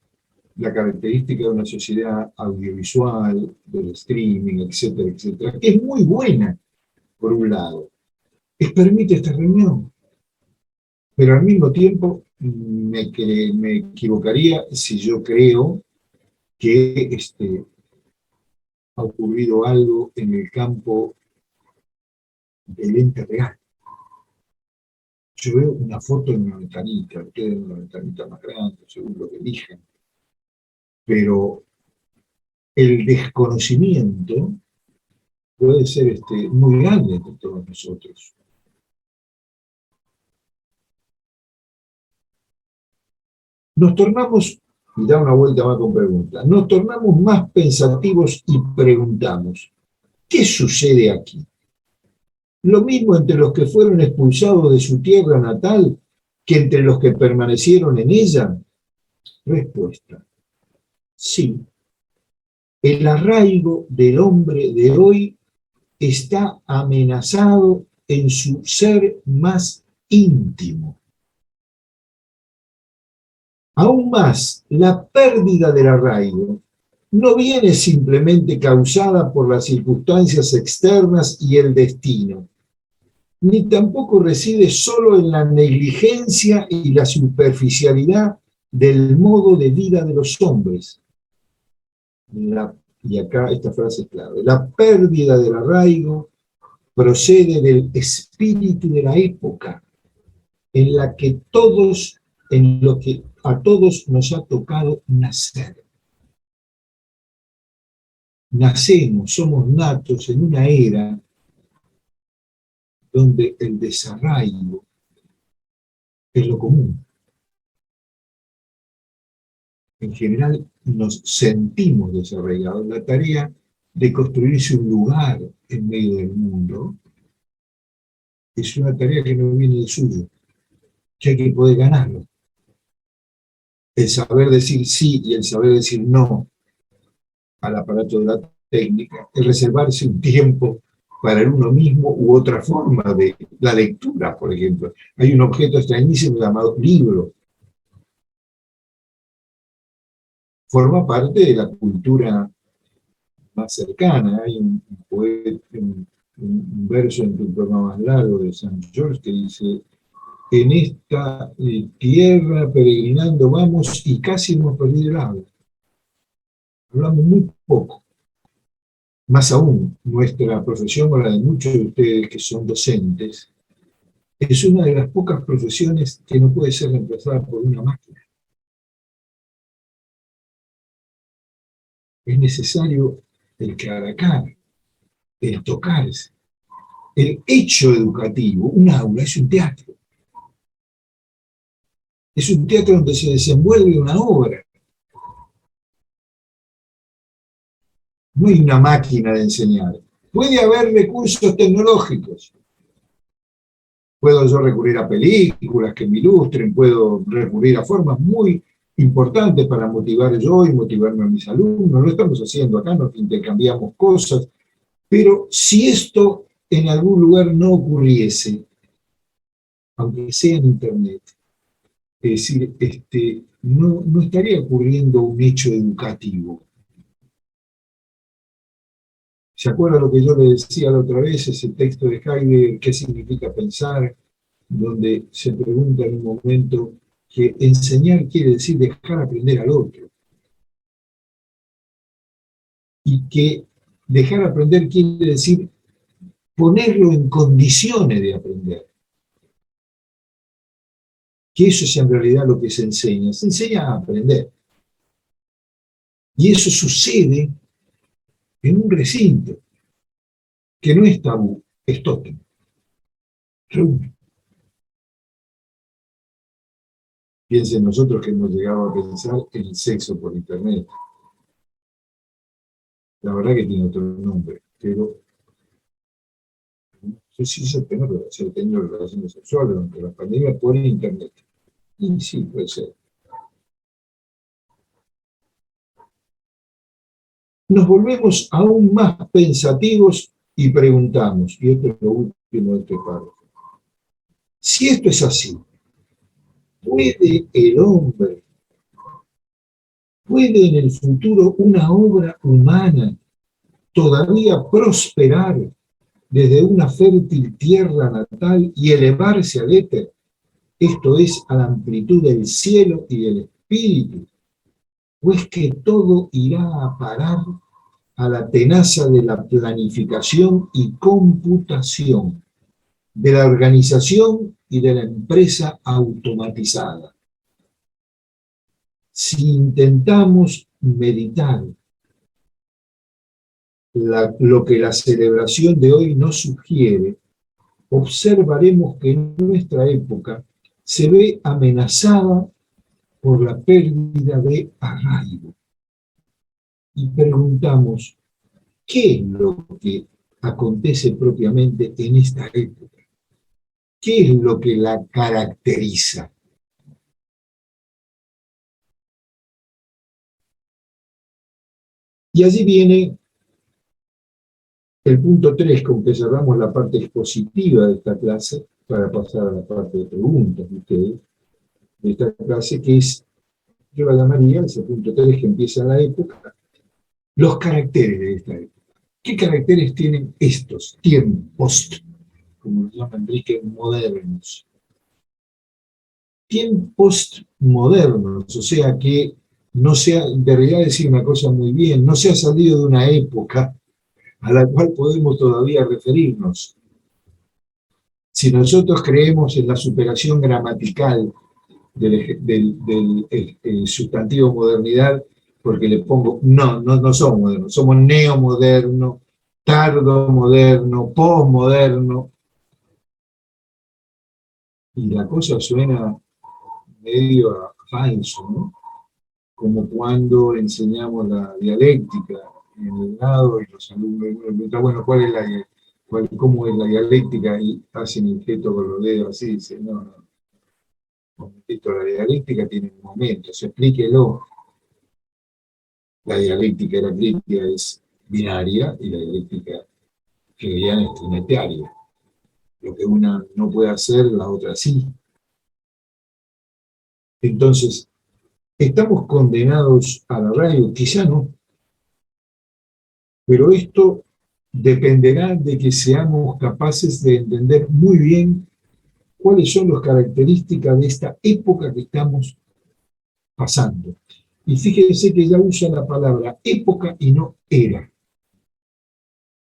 la característica de una sociedad audiovisual, del streaming, etcétera, etcétera, que es muy buena, por un lado, es permite esta reunión, pero al mismo tiempo me equivocaría si yo creo que ha ocurrido algo en el campo del ente real. Yo veo una foto en una ventanita, ustedes en una ventanita más grande, según lo que elijan, pero el desconocimiento puede ser muy grande entre todos nosotros. Nos tornamos, y da una vuelta más con preguntas, nos tornamos más pensativos y preguntamos, ¿qué sucede aquí? Lo mismo entre los que fueron expulsados de su tierra natal que entre los que permanecieron en ella. Respuesta, sí. El arraigo del hombre de hoy está amenazado en su ser más íntimo. Aún más, la pérdida del arraigo no viene simplemente causada por las circunstancias externas y el destino, ni tampoco reside solo en la negligencia y la superficialidad del modo de vida de los hombres. Y acá esta frase es clave. La pérdida del arraigo procede del espíritu de la época en la que en lo que a todos nos ha tocado nacer. Nacemos, somos natos en una era donde el desarraigo es lo común. En general nos sentimos desarraigados. La tarea de construirse un lugar en medio del mundo es una tarea que no viene de suyo, que hay que poder ganarlo. El saber decir sí y el saber decir no al aparato de la técnica, el reservarse un tiempo para el uno mismo u otra forma de la lectura, por ejemplo. Hay un objeto extrañísimo llamado libro. Forma parte de la cultura más cercana. Hay un verso en tu poema más largo de San George que dice: en esta tierra peregrinando vamos y casi hemos perdido el habla. Hablamos muy poco. Más aún, nuestra profesión, o la de muchos de ustedes que son docentes, es una de las pocas profesiones que no puede ser reemplazada por una máquina. Es necesario el cara a cara, el tocarse, el hecho educativo. Un aula es un teatro. Es un teatro donde se desenvuelve una obra. No hay una máquina de enseñar. Puede haber recursos tecnológicos. Puedo yo recurrir a películas que me ilustren, puedo recurrir a formas muy importantes para motivar yo y motivarme a mis alumnos. Lo estamos haciendo acá, nos intercambiamos cosas. Pero si esto en algún lugar no ocurriese, aunque sea en Internet, es decir, no estaría ocurriendo un hecho educativo. ¿Se acuerda lo que yo le decía la otra vez, ese texto de Heidegger, qué significa pensar, donde se pregunta en un momento que enseñar quiere decir dejar aprender al otro, y que dejar aprender quiere decir ponerlo en condiciones de aprender? Que eso es en realidad lo que se enseña a aprender. Y eso sucede en un recinto que no es tabú, es tótem. Piensen nosotros que hemos llegado a pensar en el sexo por internet. La verdad que tiene otro nombre, pero no sé si se ha tenido relaciones sexuales durante la pandemia por internet. Y sí, puede ser. nos volvemos aún más pensativos y preguntamos, y esto es lo último de este párrafo, si esto es así, ¿puede el hombre, puede en el futuro una obra humana todavía prosperar desde una fértil tierra natal y elevarse al éter, esto es, a la amplitud del cielo y del espíritu? ¿O es que todo irá a parar a la tenaza de la planificación y computación, de la organización y de la empresa automatizada? Si intentamos meditar lo que la celebración de hoy nos sugiere, observaremos que nuestra época se ve amenazada por la pérdida de arraigo. Y preguntamos, ¿qué es lo que acontece propiamente en esta época? ¿Qué es lo que la caracteriza? Y allí viene el punto 3, con que cerramos la parte expositiva de esta clase, para pasar a la parte de preguntas de ustedes, de esta clase, que es, yo la llamaría, ese punto 3 que empieza en la época, los caracteres de esta época. ¿Qué caracteres tienen estos tiempos, como lo llama Enrique, modernos? Tiempos modernos, o sea que no se ha, debería decir una cosa muy bien, no se ha salido de una época a la cual podemos todavía referirnos. Si nosotros creemos en la superación gramatical del sustantivo modernidad, porque le pongo, no somos modernos, somos neomoderno, tardomoderno, posmoderno, y la cosa suena medio a falso, ¿no? Como cuando enseñamos la dialéctica en el lado y los alumnos preguntan, bueno, ¿cómo es la dialéctica? Y hacen el gesto con los dedos así, dicen, no, un momentito, la dialéctica tiene un momento, explíquelo. La dialéctica heraclítica es binaria y la dialéctica hegeliana es trinitaria. Lo que una no puede hacer, la otra sí. Entonces, ¿estamos condenados a la radio? Quizá no. Pero esto dependerá de que seamos capaces de entender muy bien cuáles son las características de esta época que estamos pasando. Y fíjense que ya usa la palabra época y no era.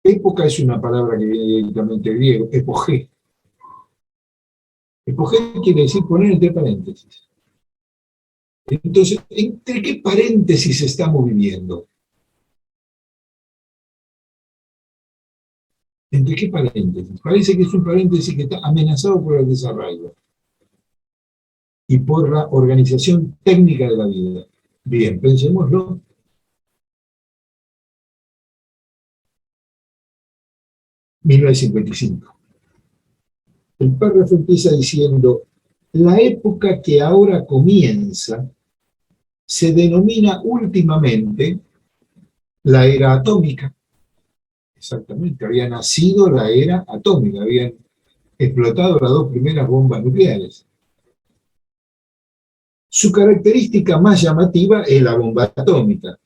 Época es una palabra que viene directamente del griego, epogé. Epogé quiere decir poner entre paréntesis. Entonces, ¿entre qué paréntesis estamos viviendo? ¿Entre qué paréntesis? Parece que es un paréntesis que está amenazado por el desarrollo y por la organización técnica de la vida. Bien, pensémoslo. ...1955. El párrafo empieza diciendo: la época que ahora comienza se denomina últimamente la era atómica. Exactamente, había nacido la era atómica, habían explotado las dos primeras bombas nucleares. Su característica más llamativa es la bomba atómica,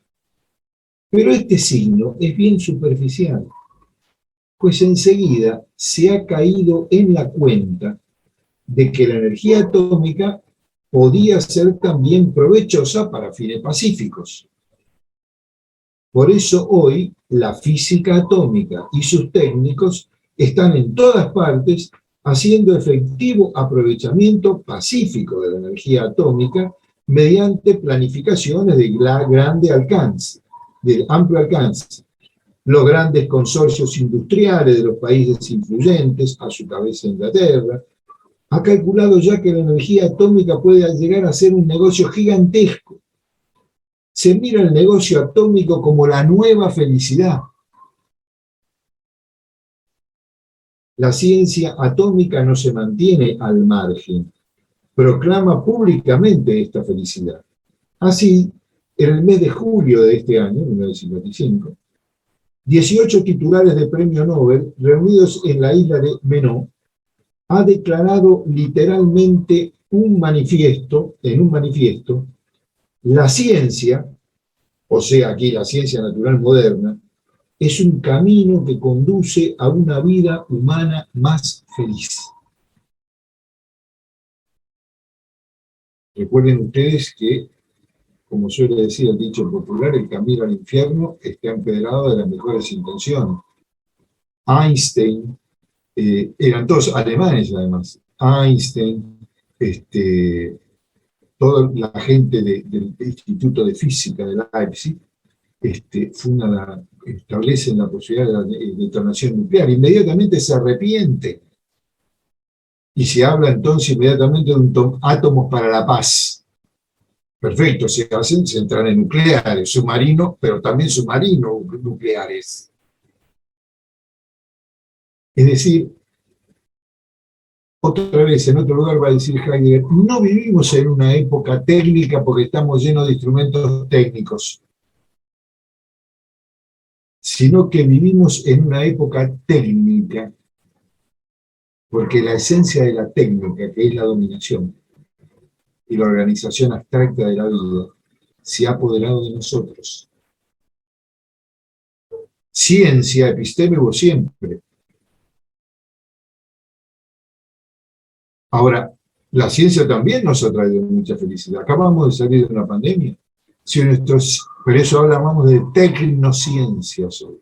pero este signo es bien superficial, pues enseguida se ha caído en la cuenta de que la energía atómica podía ser también provechosa para fines pacíficos. Por eso hoy la física atómica y sus técnicos están en todas partes haciendo efectivo aprovechamiento pacífico de la energía atómica mediante planificaciones de grande alcance, de amplio alcance. Los grandes consorcios industriales de los países influyentes, a su cabeza Inglaterra, ha calculado ya que la energía atómica puede llegar a ser un negocio gigantesco. Se mira el negocio atómico como la nueva felicidad. La ciencia atómica no se mantiene al margen, proclama públicamente esta felicidad. Así, en el mes de julio de este año, 1955, 18 titulares de premio Nobel reunidos en la isla de Menó, ha declarado literalmente en un manifiesto, la ciencia, o sea, aquí la ciencia natural moderna, es un camino que conduce a una vida humana más feliz. Recuerden ustedes que, como suele decir el dicho popular, el camino al infierno está empedrado de las mejores intenciones. Einstein, eran todos alemanes además, Einstein, toda la gente del Instituto de Física de Leipzig, establecen la posibilidad de la detonación nuclear. Inmediatamente se arrepiente y se habla entonces inmediatamente de un átomos para la paz. Perfecto, se hacen centrales nucleares, submarinos, pero también submarinos nucleares. Es decir, otra vez, en otro lugar va a decir Heidegger, no vivimos en una época técnica porque estamos llenos de instrumentos técnicos, sino que vivimos en una época técnica, porque la esencia de la técnica, que es la dominación y la organización abstracta de la vida, se ha apoderado de nosotros. Ciencia, episteme hubo siempre. Ahora, la ciencia también nos ha traído mucha felicidad. Acabamos de salir de una pandemia. Pero eso hablamos de tecnociencias hoy.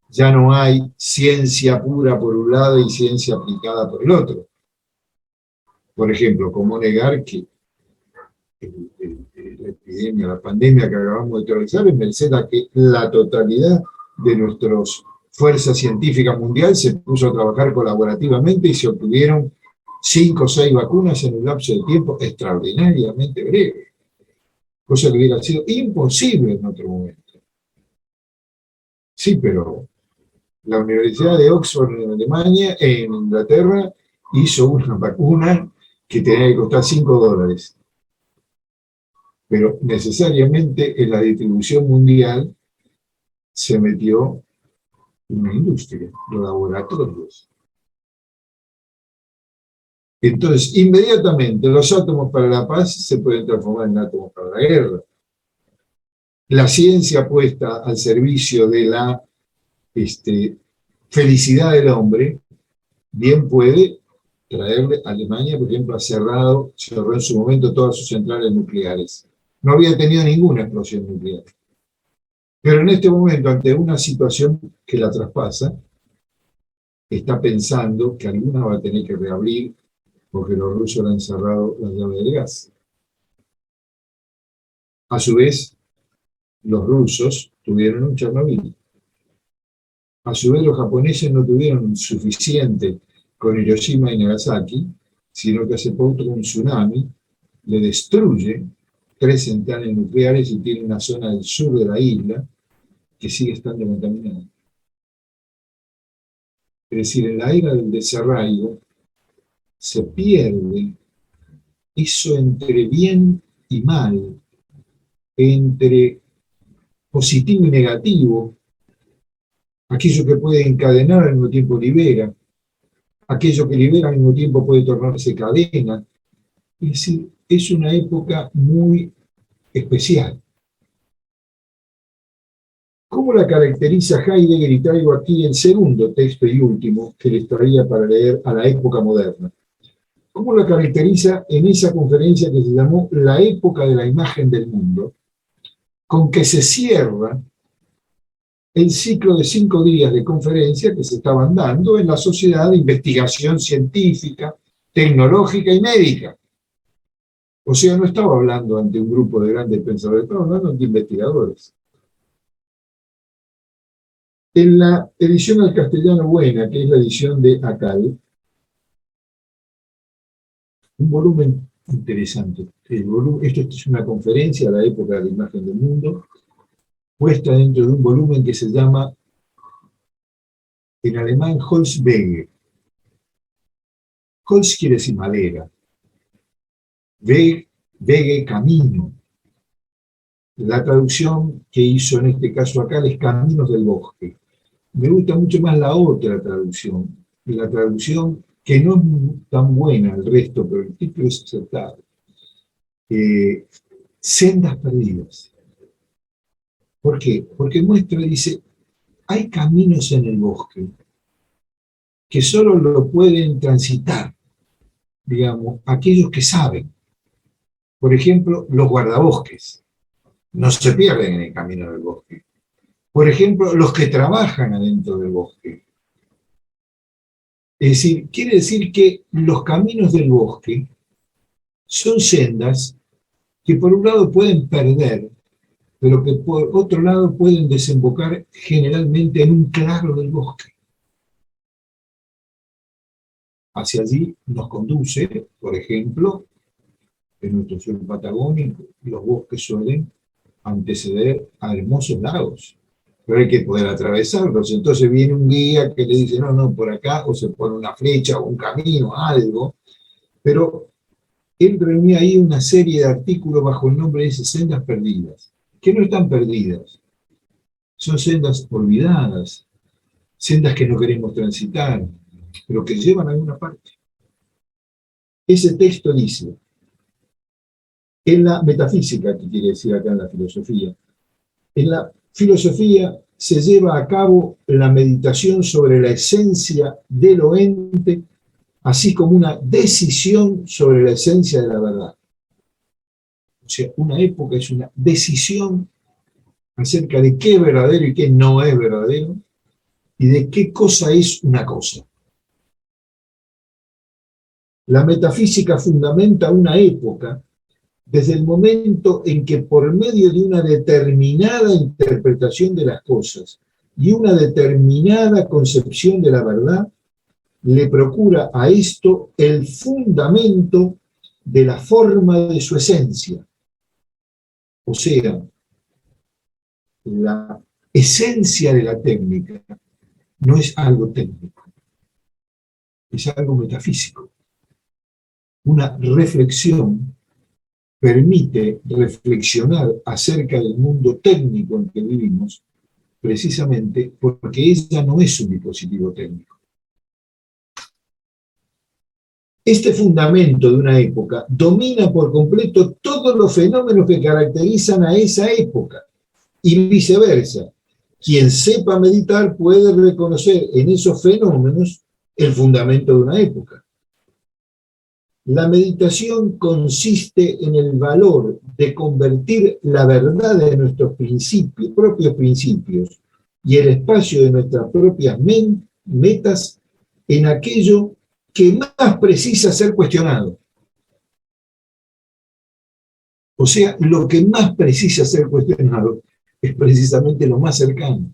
Ya no hay ciencia pura por un lado y ciencia aplicada por el otro. Por ejemplo, ¿cómo negar que la epidemia, la pandemia que acabamos de atravesar, en merced a que la totalidad de nuestras fuerzas científicas mundiales se puso a trabajar colaborativamente y se obtuvieron 5 o 6 vacunas en un lapso de tiempo extraordinariamente breve, cosa que hubiera sido imposible en otro momento. Sí, pero la Universidad de Oxford en Alemania, en Inglaterra, hizo una vacuna que tenía que costar $5. Pero necesariamente en la distribución mundial se metió una industria, los laboratorios. Entonces, inmediatamente los átomos para la paz se pueden transformar en átomos para la guerra. La ciencia puesta al servicio de la felicidad del hombre, bien puede traerle a Alemania, por ejemplo, cerró en su momento todas sus centrales nucleares. No había tenido ninguna explosión nuclear. Pero en este momento, ante una situación que la traspasa, está pensando que alguna va a tener que reabrir porque los rusos le han cerrado la llave del gas. A su vez, los rusos tuvieron un Chernobyl. A su vez, los japoneses no tuvieron suficiente con Hiroshima y Nagasaki, sino que hace poco un tsunami le destruye 3 centrales nucleares y tiene una zona del sur de la isla que sigue estando contaminada. Es decir, en la era del desarraigo se pierde eso entre bien y mal, entre positivo y negativo, aquello que puede encadenar al mismo tiempo libera, aquello que libera al mismo tiempo puede tornarse cadena. Es decir, es una época muy especial. ¿Cómo la caracteriza Heidegger? Y traigo aquí el segundo texto y último que les traía para leer a la época moderna. ¿Cómo la caracteriza en esa conferencia que se llamó La época de la imagen del mundo, con que se cierra el ciclo de 5 días de conferencia que se estaban dando en la Sociedad de Investigación Científica, Tecnológica y Médica? O sea, no estaba hablando ante un grupo de grandes pensadores, estaba hablando ante investigadores. En la edición al castellano buena, que es la edición de Acal, un volumen interesante. Esto es una conferencia a la época de la imagen del mundo, puesta dentro de un volumen que se llama, en alemán, Holzwege. Holz quiere decir madera. Wege, camino. La traducción que hizo en este caso acá es Caminos del Bosque. Me gusta mucho más la otra traducción, la traducción que no es tan buena el resto, pero el título es acertado. Sendas perdidas. ¿Por qué? Porque muestra, dice, hay caminos en el bosque que solo lo pueden transitar, digamos, aquellos que saben. Por ejemplo, los guardabosques no se pierden en el camino del bosque. Por ejemplo, los que trabajan adentro del bosque. Es decir, quiere decir que los caminos del bosque son sendas que por un lado pueden perder, pero que por otro lado pueden desembocar generalmente en un claro del bosque. Hacia allí nos conduce, por ejemplo, en nuestro sur patagónico, los bosques suelen anteceder a hermosos lagos, pero hay que poder atravesarlos. Entonces viene un guía que le dice, no, no, por acá, o se pone una flecha, o un camino, algo, pero él reunía ahí una serie de artículos bajo el nombre de esas sendas perdidas, que no están perdidas, son sendas olvidadas, sendas que no queremos transitar, pero que llevan a alguna parte. Ese texto dice, en la metafísica, que quiere decir acá en la filosofía, en la filosofía se lleva a cabo la meditación sobre la esencia de lo ente, así como una decisión sobre la esencia de la verdad. O sea, una época es una decisión acerca de qué es verdadero y qué no es verdadero, y de qué cosa es una cosa. La metafísica fundamenta una época desde el momento en que por medio de una determinada interpretación de las cosas y una determinada concepción de la verdad, le procura a esto el fundamento de la forma de su esencia. O sea, la esencia de la técnica no es algo técnico, es algo metafísico. Una reflexión permite reflexionar acerca del mundo técnico en que vivimos, precisamente porque ella no es un dispositivo técnico. Este fundamento de una época domina por completo todos los fenómenos que caracterizan a esa época, y viceversa. Quien sepa meditar puede reconocer en esos fenómenos el fundamento de una época. La meditación consiste en el valor de convertir la verdad de nuestros propios principios y el espacio de nuestras propias metas en aquello que más precisa ser cuestionado. O sea, lo que más precisa ser cuestionado es precisamente lo más cercano.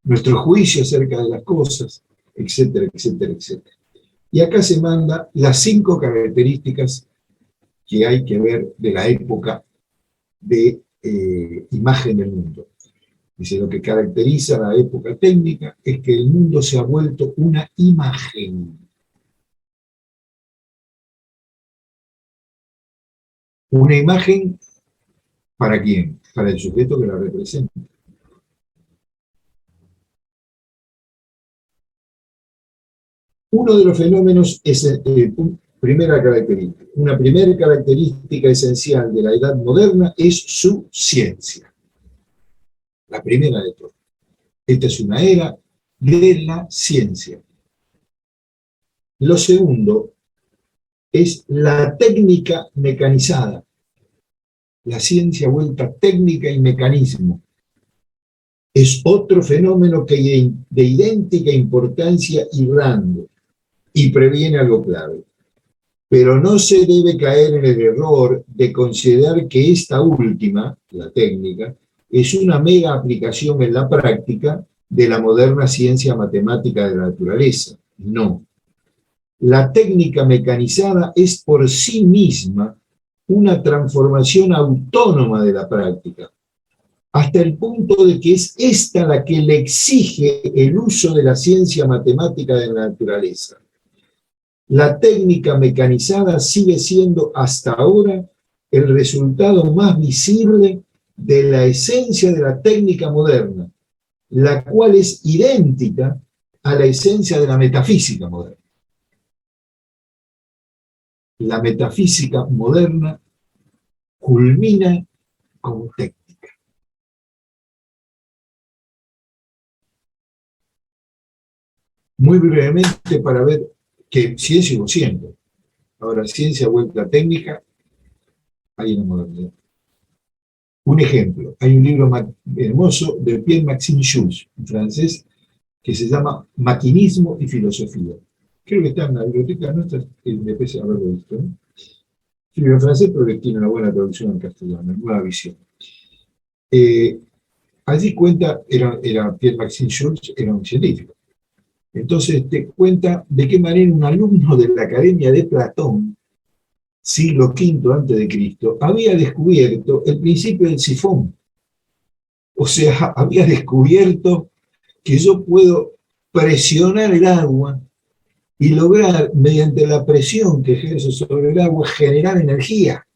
Nuestro juicio acerca de las cosas, etcétera, etcétera, etcétera. Y acá se manda las 5 características que hay que ver de la época de imagen del mundo. Dice, lo que caracteriza la época técnica es que el mundo se ha vuelto una imagen. ¿Una imagen para quién? Para el sujeto que la representa. Uno de los fenómenos es primera característica. Una primera característica esencial de la edad moderna es su ciencia. La primera de todas. Esta es una era de la ciencia. Lo segundo es la técnica mecanizada. La ciencia vuelta técnica y mecanismo. Es otro fenómeno que de idéntica importancia y rango, y previene algo clave. Pero no se debe caer en el error de considerar que esta última, la técnica, es una mera aplicación en la práctica de la moderna ciencia matemática de la naturaleza. No. La técnica mecanizada es por sí misma una transformación autónoma de la práctica, hasta el punto de que es esta la que le exige el uso de la ciencia matemática de la naturaleza. La técnica mecanizada sigue siendo hasta ahora el resultado más visible de la esencia de la técnica moderna, la cual es idéntica a la esencia de la metafísica moderna. La metafísica moderna culmina con técnica. Muy brevemente para ver que ciencia y siendo. Ahora, ciencia vuelta a técnica, hay una modernidad. Un ejemplo, hay un libro hermoso de Pierre-Maxime Jules, en francés, que se llama Maquinismo y Filosofía. Creo que está en la biblioteca nuestra, me pese haberlo visto, ¿no? Escribe en francés, pero que tiene una buena traducción en castellano, nueva visión. Allí cuenta, era Pierre-Maxime Jules, era un científico. Entonces te cuenta de qué manera un alumno de la Academia de Platón, siglo V antes de Cristo, había descubierto el principio del sifón. O sea, había descubierto que yo puedo presionar el agua y lograr, mediante la presión que ejerce sobre el agua, generar energía.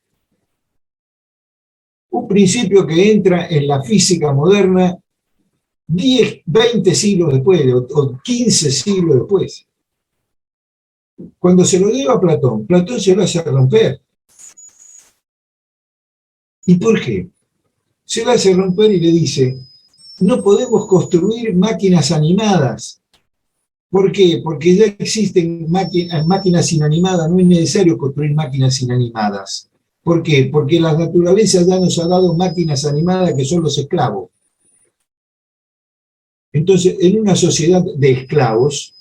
Un principio que entra en la física moderna 10, 20 siglos después, o 15 siglos después. Cuando se lo lleva a Platón, Platón se lo hace romper. ¿Y por qué? Se lo hace romper y le dice, no podemos construir máquinas animadas. ¿Por qué? Porque ya existen máquinas inanimadas, no es necesario construir máquinas inanimadas. ¿Por qué? Porque la naturaleza ya nos ha dado máquinas animadas que son los esclavos. Entonces, en una sociedad de esclavos,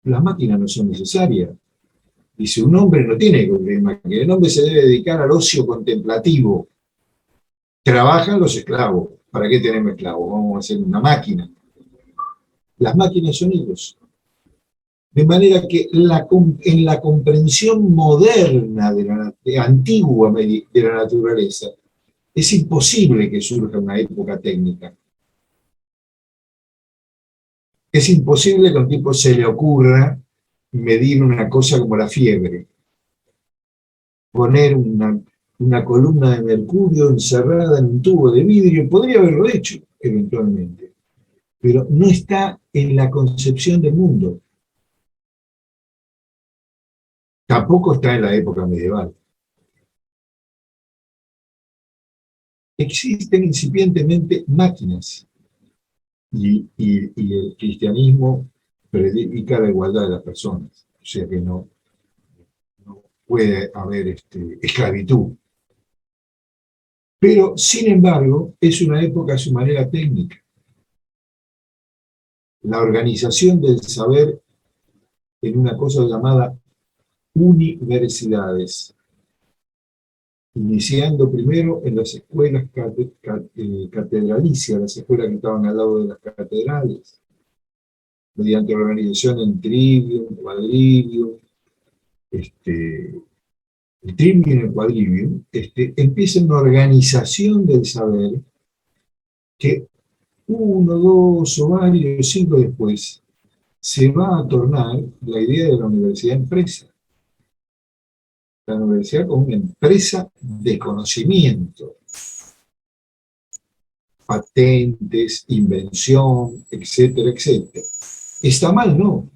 las máquinas no son necesarias. Dice, un hombre no tiene que construir máquinas, el hombre se debe dedicar al ocio contemplativo. Trabajan los esclavos. ¿Para qué tenemos esclavos? Vamos a hacer una máquina. Las máquinas son ellos. De manera que en la comprensión moderna, antigua de la naturaleza, es imposible que surja una época técnica. Es imposible que a un tipo se le ocurra medir una cosa como la fiebre. Poner una columna de mercurio encerrada en un tubo de vidrio, podría haberlo hecho eventualmente, pero no está en la concepción del mundo. Tampoco está en la época medieval. Existen incipientemente máquinas y el cristianismo predica la igualdad de las personas, o sea que no puede haber esclavitud. Pero, sin embargo, es una época a su manera técnica. La organización del saber en una cosa llamada universidades, iniciando primero en las escuelas catedralicias, las escuelas que estaban al lado de las catedrales, mediante organización en trivium, quadrivium, el trivium y el quadrivium, empieza una organización del saber que 1, 2 o varios siglos después se va a tornar la idea de la universidad empresa. La universidad como una empresa de conocimiento, patentes, invención, etcétera, etcétera. ¿Está mal? No.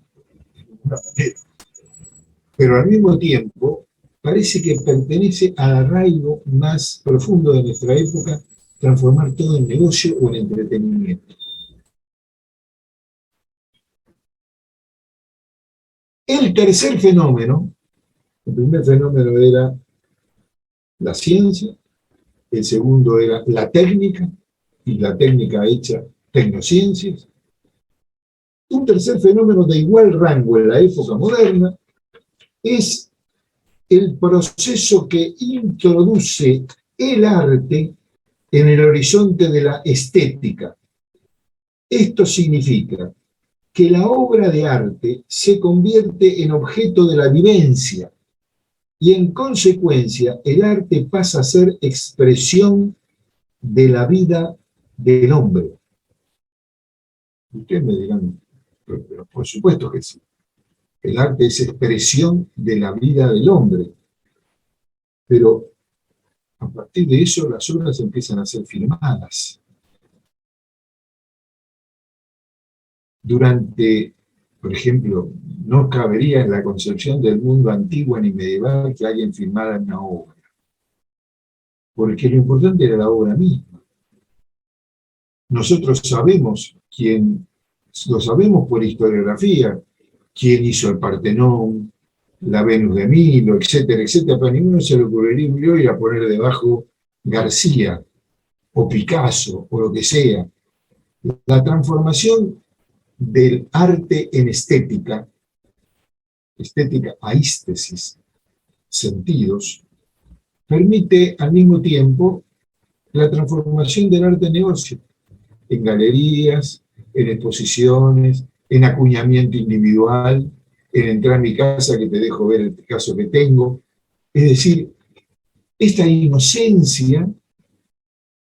Pero al mismo tiempo parece que pertenece al arraigo más profundo de nuestra época, transformar todo en negocio o en entretenimiento. El tercer fenómeno, el primer fenómeno era la ciencia, el segundo era la técnica, y la técnica hecha tecnociencias. Un tercer fenómeno de igual rango en la época moderna es el proceso que introduce el arte en el horizonte de la estética. Esto significa que la obra de arte se convierte en objeto de la vivencia y en consecuencia el arte pasa a ser expresión de la vida del hombre. Ustedes me dirán, pero por supuesto que sí. El arte es expresión de la vida del hombre. Pero a partir de eso las obras empiezan a ser firmadas. Durante, por ejemplo, no cabería en la concepción del mundo antiguo ni medieval que alguien firmara una obra, porque lo importante era la obra misma. Nosotros sabemos lo sabemos por historiografía, quién hizo el Partenón, la Venus de Milo, etcétera, etcétera, pero a ninguno se le ocurriría ir a poner debajo García o Picasso o lo que sea. La transformación del arte en estética, aístesis, sentidos, permite al mismo tiempo la transformación del arte en negocio, en galerías, en exposiciones, en acuñamiento individual, en entrar a mi casa que te dejo ver el caso que tengo. Es decir, esta inocencia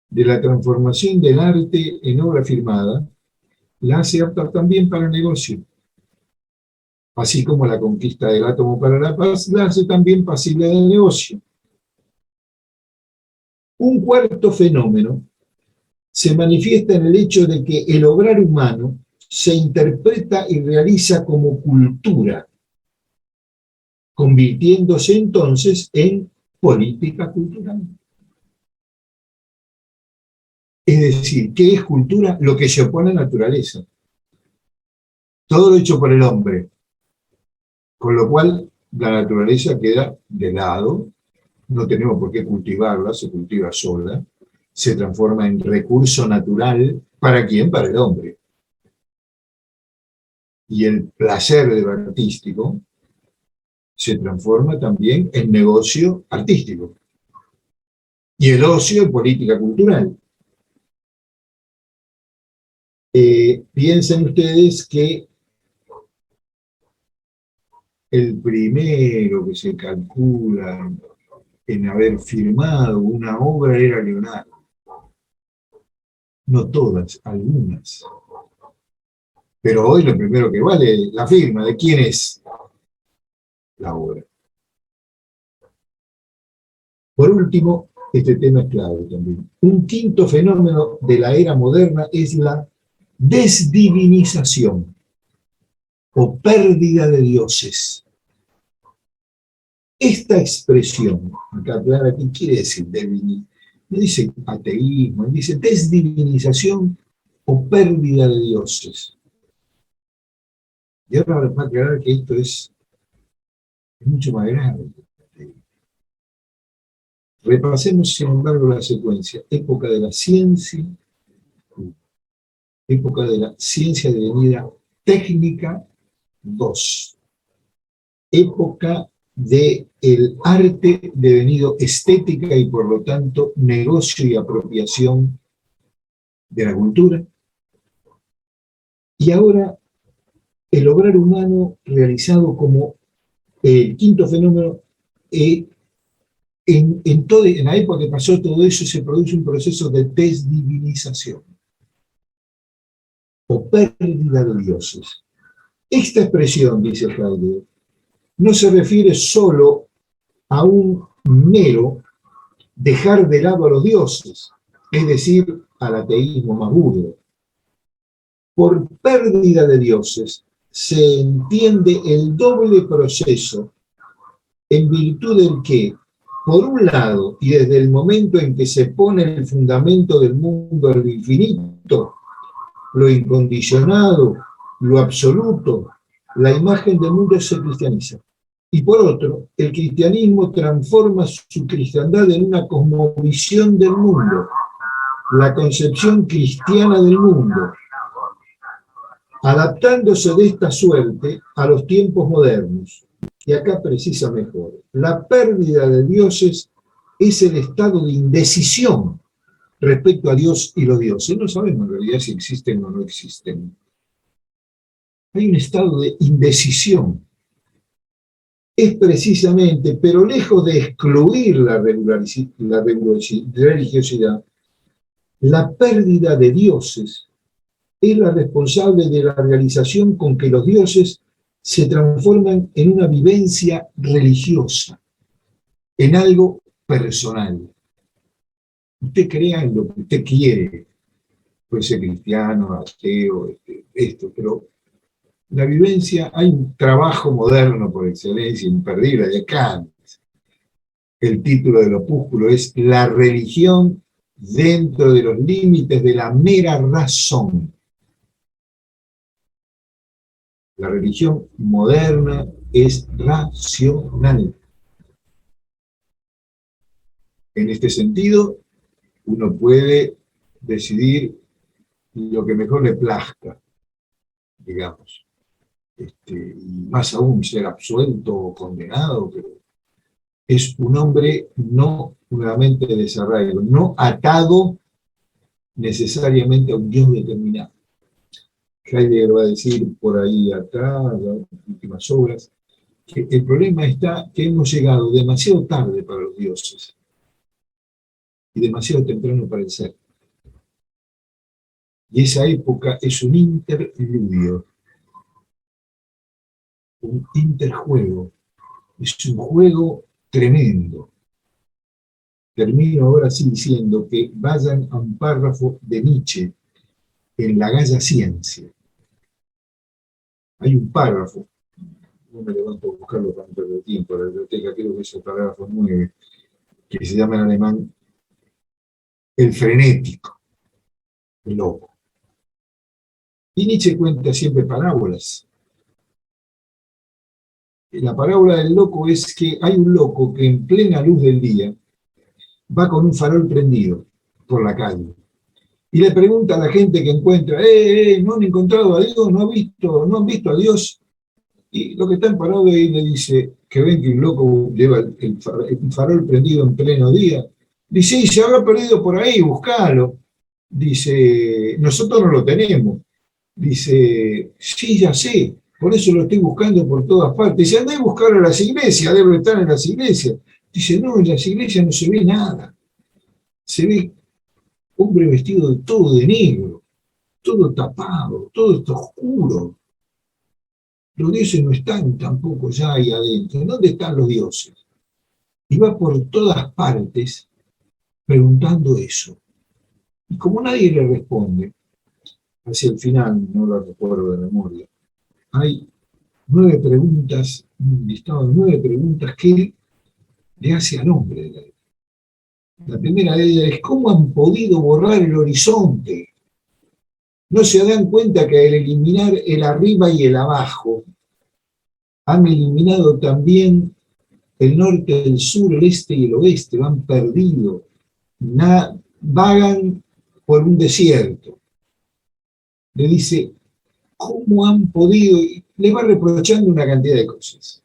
de la transformación del arte en obra firmada la hace apta también para el negocio. Así como la conquista del átomo para la paz la hace también pasible del negocio. Un cuarto fenómeno se manifiesta en el hecho de que el obrar humano se interpreta y realiza como cultura, convirtiéndose entonces en política cultural. Es decir, ¿qué es cultura? Lo que se opone a la naturaleza. Todo lo hecho por el hombre. Con lo cual, la naturaleza queda de lado, no tenemos por qué cultivarla, se cultiva sola, se transforma en recurso natural. ¿Para quién? Para el hombre. Y el placer de lo artístico se transforma también en negocio artístico. Y el ocio en política cultural. Piensen ustedes que el primero que se calcula en haber firmado una obra era Leonardo. No todas, algunas. Pero hoy lo primero que vale es la firma. ¿De quién es la obra? Por último, este tema es clave también. Un quinto fenómeno de la era moderna es la desdivinización o pérdida de dioses. Esta expresión, acá aclara qué quiere decir no dice ateísmo, dice desdivinización o pérdida de dioses. Y ahora va a aclarar que esto es mucho más grave. Repasemos, sin embargo, la secuencia. Época de la ciencia, época de la ciencia devenida técnica, 2. Época del arte devenido estética y por lo tanto negocio y apropiación de la cultura. Y ahora el obrar humano realizado como el quinto fenómeno. En la época que pasó todo eso se produce un proceso de desdivinización o pérdida de dioses. Esta expresión, dice Heidegger, no se refiere solo a un mero dejar de lado a los dioses, es decir, al ateísmo más burdo. Por pérdida de dioses se entiende el doble proceso en virtud del que, por un lado, y desde el momento en que se pone el fundamento del mundo en lo infinito, lo incondicionado, lo absoluto, la imagen del mundo se cristianiza. Y por otro, el cristianismo transforma su cristiandad en una cosmovisión del mundo, la concepción cristiana del mundo, adaptándose de esta suerte a los tiempos modernos. Y acá precisa mejor. La pérdida de dioses es el estado de indecisión respecto a Dios y los dioses. No sabemos en realidad si existen o no existen. Hay un estado de indecisión. Es precisamente, pero lejos de excluir la religiosidad, la pérdida de dioses es la responsable de la realización con que los dioses se transforman en una vivencia religiosa, en algo personal. Usted crea en lo que usted quiere, puede ser cristiano, ateo, esto, pero la vivencia, hay un trabajo moderno por excelencia, imperdible, de Kant. El título del opúsculo es La religión dentro de los límites de la mera razón. La religión moderna es racional. En este sentido, uno puede decidir lo que mejor le plazca, digamos. Y más aún ser absuelto o condenado, pero es un hombre no nuevamente de desarraigo, no atado necesariamente a un Dios determinado. Heidegger va a decir por ahí atrás, las últimas obras, que el problema está que hemos llegado demasiado tarde para los dioses y demasiado temprano para el ser. Y esa época es un interludio, un interjuego, es un juego tremendo. Termino ahora sí diciendo que vayan a un párrafo de Nietzsche en La Galla Ciencia. Hay un párrafo, no me levanto a buscarlo para no perder tiempo, la biblioteca, creo que es el párrafo 9, que se llama en alemán el frenético, el loco. Y Nietzsche cuenta siempre parábolas. La parábola del loco es que hay un loco que en plena luz del día va con un farol prendido por la calle y le pregunta a la gente que encuentra, ¿no han encontrado a Dios? ¿No han visto a Dios? Y lo que están parados ahí le dice que ven que un loco lleva el farol prendido en pleno día. Dice, y se habrá perdido por ahí, buscalo. Dice, nosotros no lo tenemos. Dice, sí, ya sé, por eso lo estoy buscando por todas partes. Dice, andá a buscarlo a las iglesias, debe estar en las iglesias. Dice, no, en las iglesias no se ve nada. Se ve hombre vestido de todo de negro, todo tapado, todo está oscuro. Los dioses no están tampoco ya ahí adentro. ¿Dónde están los dioses? Y va por todas partes preguntando eso. Y como nadie le responde, hacia el final, no lo recuerdo de memoria, hay 9 preguntas, un listado de 9 preguntas que él le hace al hombre de la vida. La primera de ellas es, ¿cómo han podido borrar el horizonte? No se dan cuenta que al eliminar el arriba y el abajo, han eliminado también el norte, el sur, el este y el oeste, van perdidos, vagan por un desierto. Le dice, ¿cómo han podido? Y le va reprochando una cantidad de cosas.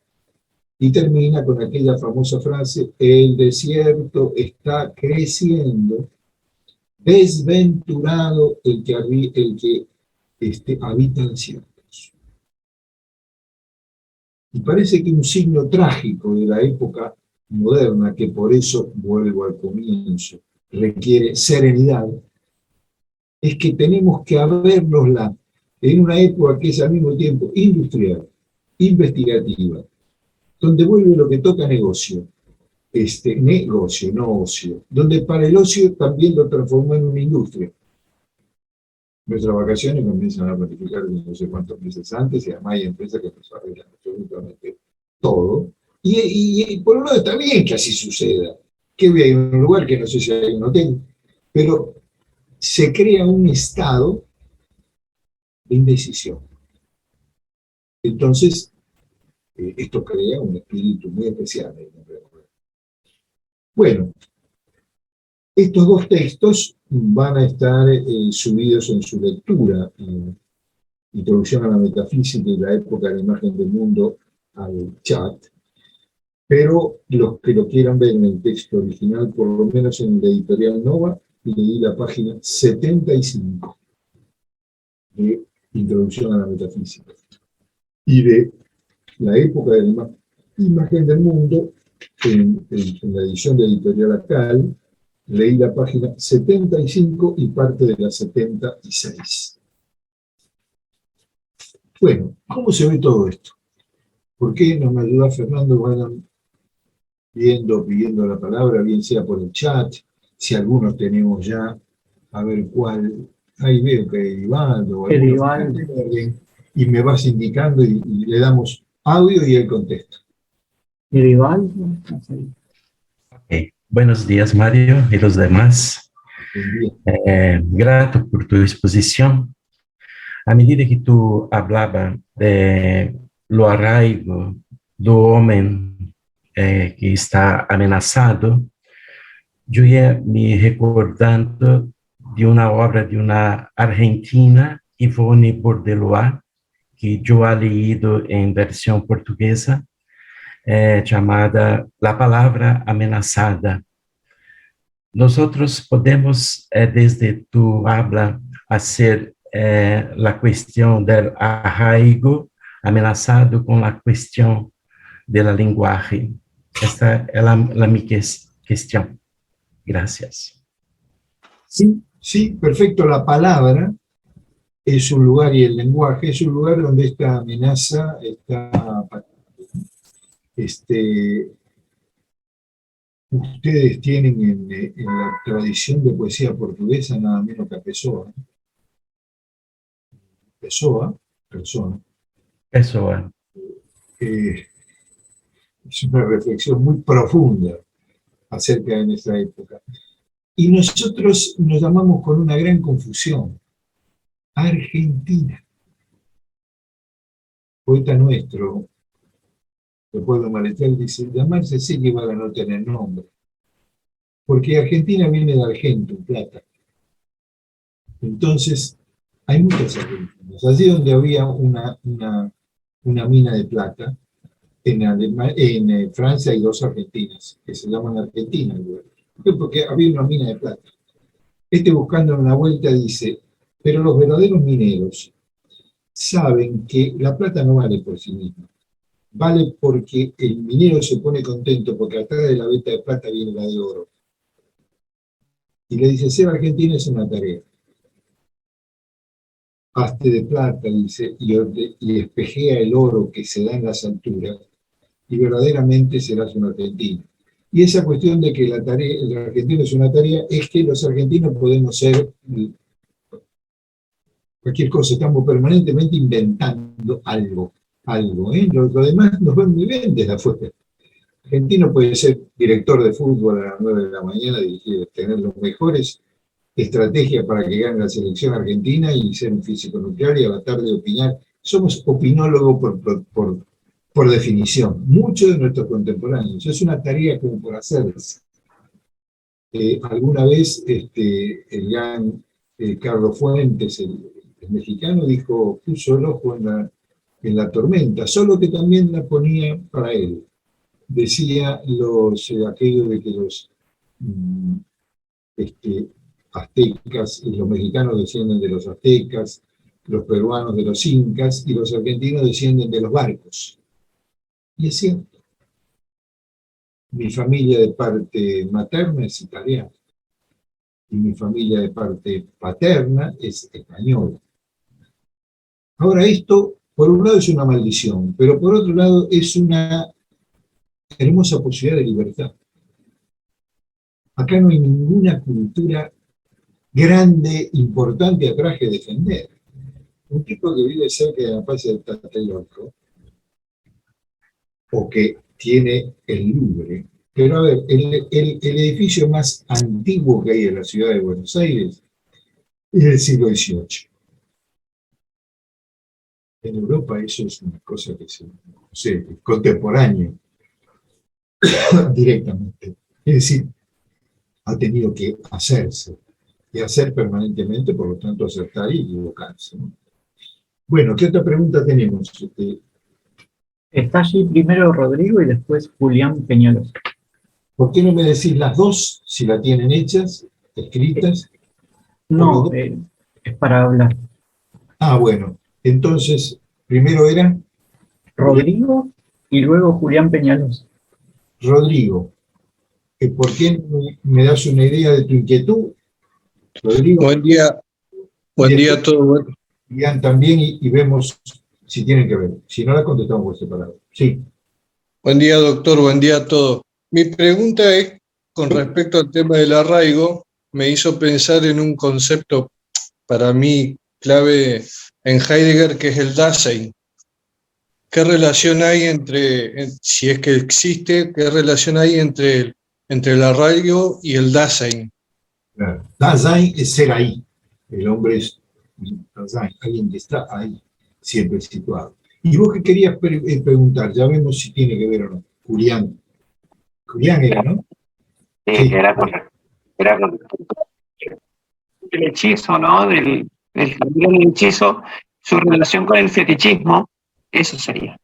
Y termina con aquella famosa frase, el desierto está creciendo, desventurado el que habita desiertos. Y parece que un signo trágico de la época moderna, que por eso, vuelvo al comienzo, requiere serenidad, es que tenemos que habernosla en una época que es al mismo tiempo industrial, investigativa, donde vuelve lo que toca negocio, negocio, no ocio, donde para el ocio también lo transformó en una industria. Nuestras vacaciones comienzan a planificar no sé cuántos meses antes y además hay empresas que nos arreglan absolutamente todo. Y por un lado está bien que así suceda, que voy a ir a un lugar que no sé si hay un hotel, pero se crea un estado de indecisión. Entonces, esto crea un espíritu muy especial. Bueno, estos 2 textos van a estar subidos en su lectura, Introducción a la Metafísica y la Época de la Imagen del Mundo, al chat, pero los que lo quieran ver en el texto original, por lo menos en la editorial Nova, leí la página 75 de Introducción a la Metafísica. Y de la Época de la Imagen del Mundo, en la edición de editorial Acal, leí la página 75 y parte de la 76. Bueno, ¿cómo se ve todo esto? ¿Por qué no me ayuda Fernando? Vayan viendo, pidiendo la palabra, bien sea por el chat, si algunos tenemos ya, a ver cuál. Ahí veo que Edivaldo o alguno, Edivaldo. fíjate en orden, y me vas indicando y le damos audio y él contesta. Edivaldo. No sé. Buenos días, Mario y los demás. Buen día. Grato por tu exposición. À medida que tu hablaba de lo arraigo do homem que está amenazado, yo ia me recordando de uma obra de uma argentina, Ivone Bordelois, que eu ha leído em versão portuguesa, chamada La Palavra Amenazada. Nosotros podemos, desde tu habla, hacer la cuestión del arraigo amenazado con la cuestión del lenguaje. Esta es mi cuestión. Gracias. Sí, sí, perfecto. La palabra es un lugar y el lenguaje es un lugar donde esta amenaza está. Ustedes tienen en la tradición de poesía portuguesa nada menos que a Pessoa. Pessoa, persona. Pessoa. Es una reflexión muy profunda acerca de nuestra época. Y nosotros nos llamamos con una gran confusión. Argentina. Poeta nuestro, Leopoldo Marechal, dice, llamarse sí que vale no tener nombre. Porque Argentina viene de Argento, plata. Entonces, hay muchas argentinas. Allí donde había una mina de plata, en Francia hay dos argentinas, que se llaman Argentina. Porque había una mina de plata. Buscando una vuelta dice, pero los verdaderos mineros saben que la plata no vale por sí misma. Vale porque el minero se pone contento porque atrás de la veta de plata viene la de oro. Y le dice, ser argentino es una tarea. Hazte de plata, dice, y espejea el oro que se da en las alturas, y verdaderamente serás un argentino. Y esa cuestión de que el argentino es una tarea, es que los argentinos podemos ser cualquier cosa, estamos permanentemente inventando algo. Lo demás nos ven muy bien desde afuera. El argentino puede ser director de fútbol a las 9 de la mañana, tener los mejores estrategias para que gane la selección argentina y ser un físico nuclear y a la tarde opinar. Somos opinólogos por definición, muchos de nuestros contemporáneos. Es una tarea como por hacerse. Alguna vez el gran Carlos Fuentes, el mexicano, puso el ojo en la tormenta, solo que también la ponía para él. Decía aquello de que los aztecas y los mexicanos descienden de los aztecas, los peruanos de los incas y los argentinos descienden de los barcos. Y es cierto. Mi familia de parte materna es italiana y mi familia de parte paterna es española. Ahora esto, por un lado es una maldición, pero por otro lado es una hermosa posibilidad de libertad. Acá no hay ninguna cultura grande, importante atrás que defender. Un tipo que vive cerca de la Plaza del Tlatelolco, o que tiene el Louvre, pero a ver, el edificio más antiguo que hay en la ciudad de Buenos Aires es del siglo XVIII. En Europa eso es una cosa que es contemporáneo directamente. Es decir, ha tenido que hacerse y hacer permanentemente, por lo tanto acertar y equivocarse, ¿no? Bueno, ¿qué otra pregunta tenemos? Está allí primero Rodrigo y después Julián Peñalos. ¿Por qué no me decís las dos, si la tienen hechas, escritas? No, es para hablar. Ah, bueno. Entonces, primero era Rodrigo y luego Julián Peñalos. Rodrigo. ¿Por qué me das una idea de tu inquietud? Rodrigo. Buen día a todos. Julián también y vemos si tienen que ver. Si no, la contestamos por separado. Sí. Buen día, doctor. Buen día a todos. Mi pregunta es con respecto al tema del arraigo, me hizo pensar en un concepto para mí clave en Heidegger, que es el Dasein. ¿Qué relación hay si es que existe, qué relación hay entre el arraigo y el Dasein? Claro. Dasein es ser ahí. El hombre es Dasein, alguien que está ahí, siempre situado. ¿Y vos qué querías preguntar? Ya vemos si tiene que ver o no. Julián. Julián era, ¿no? Sí. Era con el hechizo, ¿no? Del hechizo, su relación con el fetichismo, eso sería.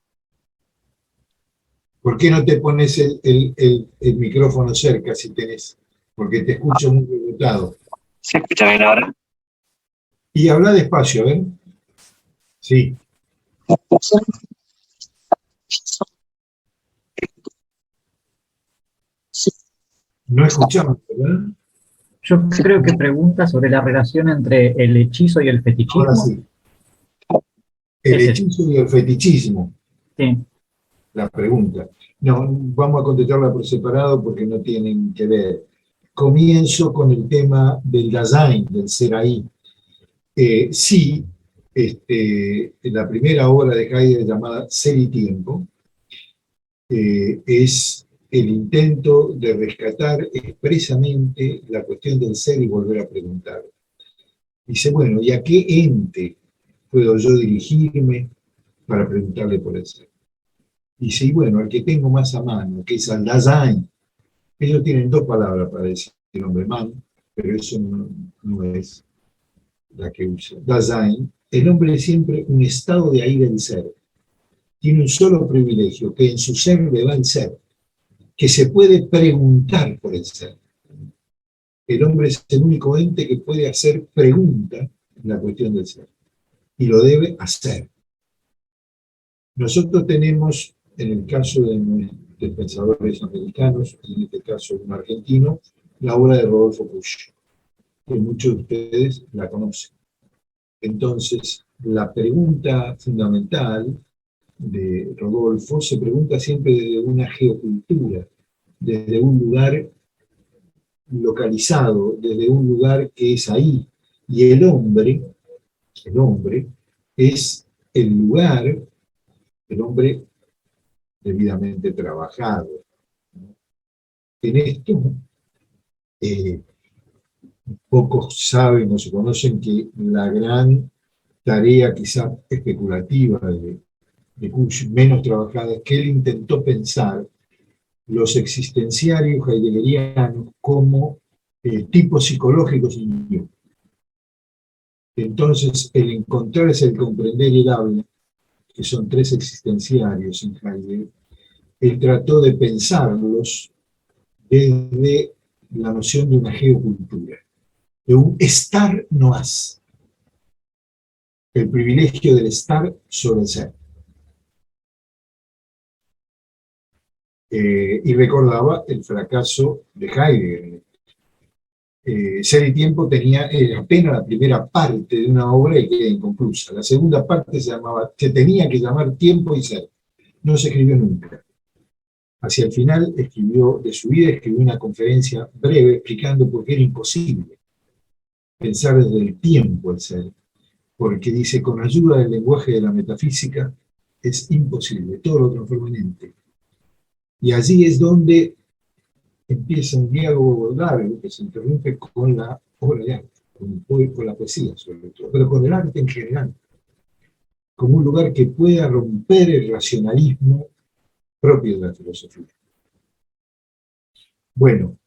¿Por qué no te pones el micrófono cerca si tenés? Porque te escucho muy rebotado. ¿Se escucha bien ahora? Y habla despacio, ¿ven? Sí. No escuchamos, ¿verdad? Yo creo que pregunta sobre la relación entre el hechizo y el Ahora fetichismo. sí. El Ese. hechizo y el fetichismo, Sí. la pregunta. No, vamos a contestarla por separado porque no tienen que ver. Comienzo con el tema del Dasein, del ser ahí. Sí, la primera obra de Heidegger llamada Ser y Tiempo es el intento de rescatar expresamente la cuestión del ser y volver a preguntar. Dice, bueno, ¿y a qué ente puedo yo dirigirme para preguntarle por el ser? Dice, y bueno, al que tengo más a mano, que es al Dasein. Ellos tienen dos palabras para decir el hombre man, pero eso no es la que usa. Dasein, el hombre es siempre un estado de ahí del ser. Tiene un solo privilegio, que en su ser le va el ser, que se puede preguntar por el ser. El hombre es el único ente que puede hacer pregunta en la cuestión del ser, y lo debe hacer. Nosotros tenemos, en el caso de pensadores americanos, y en este caso un argentino, la obra de Rodolfo Puch, que muchos de ustedes la conocen. Entonces, la pregunta fundamental de Rodolfo se pregunta siempre desde una geocultura, desde un lugar localizado, desde un lugar que es ahí. Y el hombre es el lugar, el hombre debidamente trabajado. En esto, eh, pocos saben o se conocen que la gran tarea quizá especulativa de Kusch, menos trabajada, es que él intentó pensar los existenciarios heideggerianos como tipos psicológicos en Jung. Entonces, el encontrarse, el comprender y el habla, que son tres existenciarios en Heidegger, él trató de pensarlos desde la noción de una geocultura, de un estar no más, el privilegio del estar sobre el ser. Y recordaba el fracaso de Heidegger. Ser y Tiempo tenía apenas la primera parte de una obra y queda inconclusa. La segunda parte se tenía que llamar Tiempo y Ser. No se escribió nunca. Hacia el final de su vida, escribió una conferencia breve explicando por qué era imposible pensar desde el tiempo el ser. Porque dice, con ayuda del lenguaje de la metafísica, es imposible, todo lo transforma en ente. Y allí es donde empieza un diálogo largo que se interrumpe con la obra de arte, con la poesía sobre todo, pero con el arte en general, como un lugar que pueda romper el racionalismo propio de la filosofía. Bueno,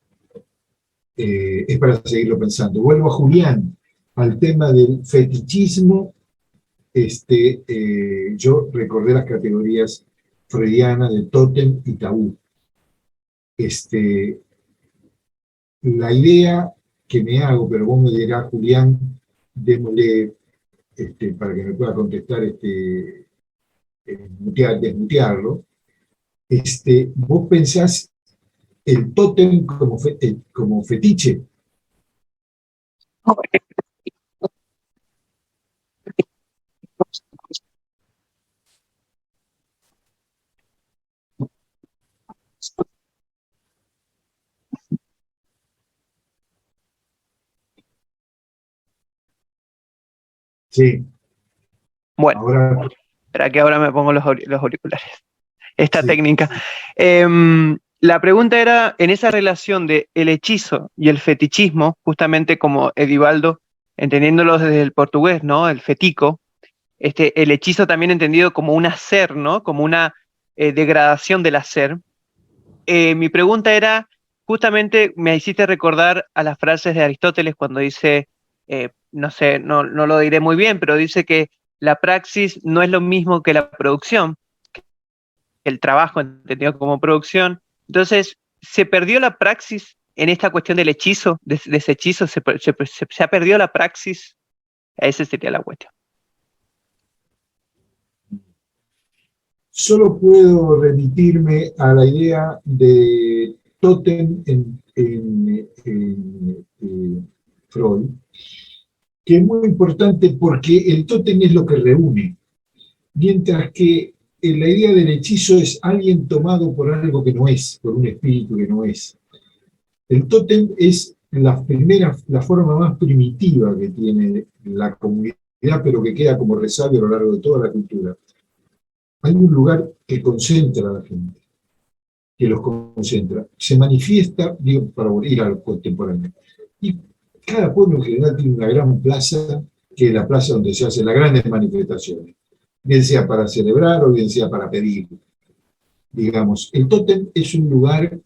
es para seguirlo pensando. Vuelvo a Julián, al tema del fetichismo. Yo recordé las categorías freudianas de tótem y tabú. La idea que me hago, pero vos me dirás, Julián, démosle para que me pueda contestar, desmutearlo. Vos pensás el tótem como fetiche. Sí, Bueno, ahora espera que ahora me pongo los auriculares. Esta sí. técnica. La pregunta era, en esa relación de el hechizo y el fetichismo, justamente como Edivaldo, entendiéndolo desde el portugués, ¿no? El fetico, el hechizo también entendido como un hacer, ¿no? Como una degradación del hacer. Mi pregunta era, justamente me hiciste recordar a las frases de Aristóteles cuando dice, no sé, no lo diré muy bien, pero dice que la praxis no es lo mismo que la producción, el trabajo entendido como producción. Entonces, ¿se perdió la praxis en esta cuestión del hechizo, de ese hechizo? ¿Se ha perdido la praxis? Esa sería la cuestión. Solo puedo remitirme a la idea de tótem en Freud, que es muy importante porque el tótem es lo que reúne, mientras que la idea del hechizo es alguien tomado por algo que no es, por un espíritu que no es. El tótem es la forma más primitiva que tiene la comunidad, pero que queda como resabio a lo largo de toda la cultura. Hay un lugar que concentra a la gente, que los concentra. Se manifiesta, digo, para ir al contemporáneo. Y cada pueblo en general tiene una gran plaza, que es la plaza donde se hacen las grandes manifestaciones, bien sea para celebrar o bien sea para pedir. Digamos, el tótem es un lugar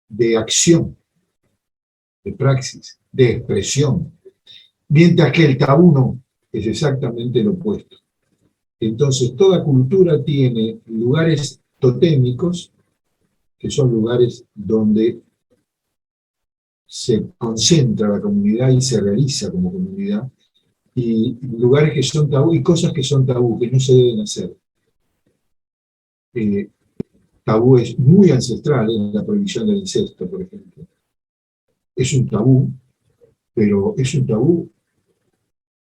de acción, de praxis, de expresión, mientras que el tabú no, es exactamente lo opuesto. Entonces, toda cultura tiene lugares totémicos, que son lugares donde se concentra la comunidad y se realiza como comunidad, y lugares que son tabú, y cosas que son tabú, que no se deben hacer. Tabú es muy ancestral en la prohibición del incesto, por ejemplo. Es un tabú, pero es un tabú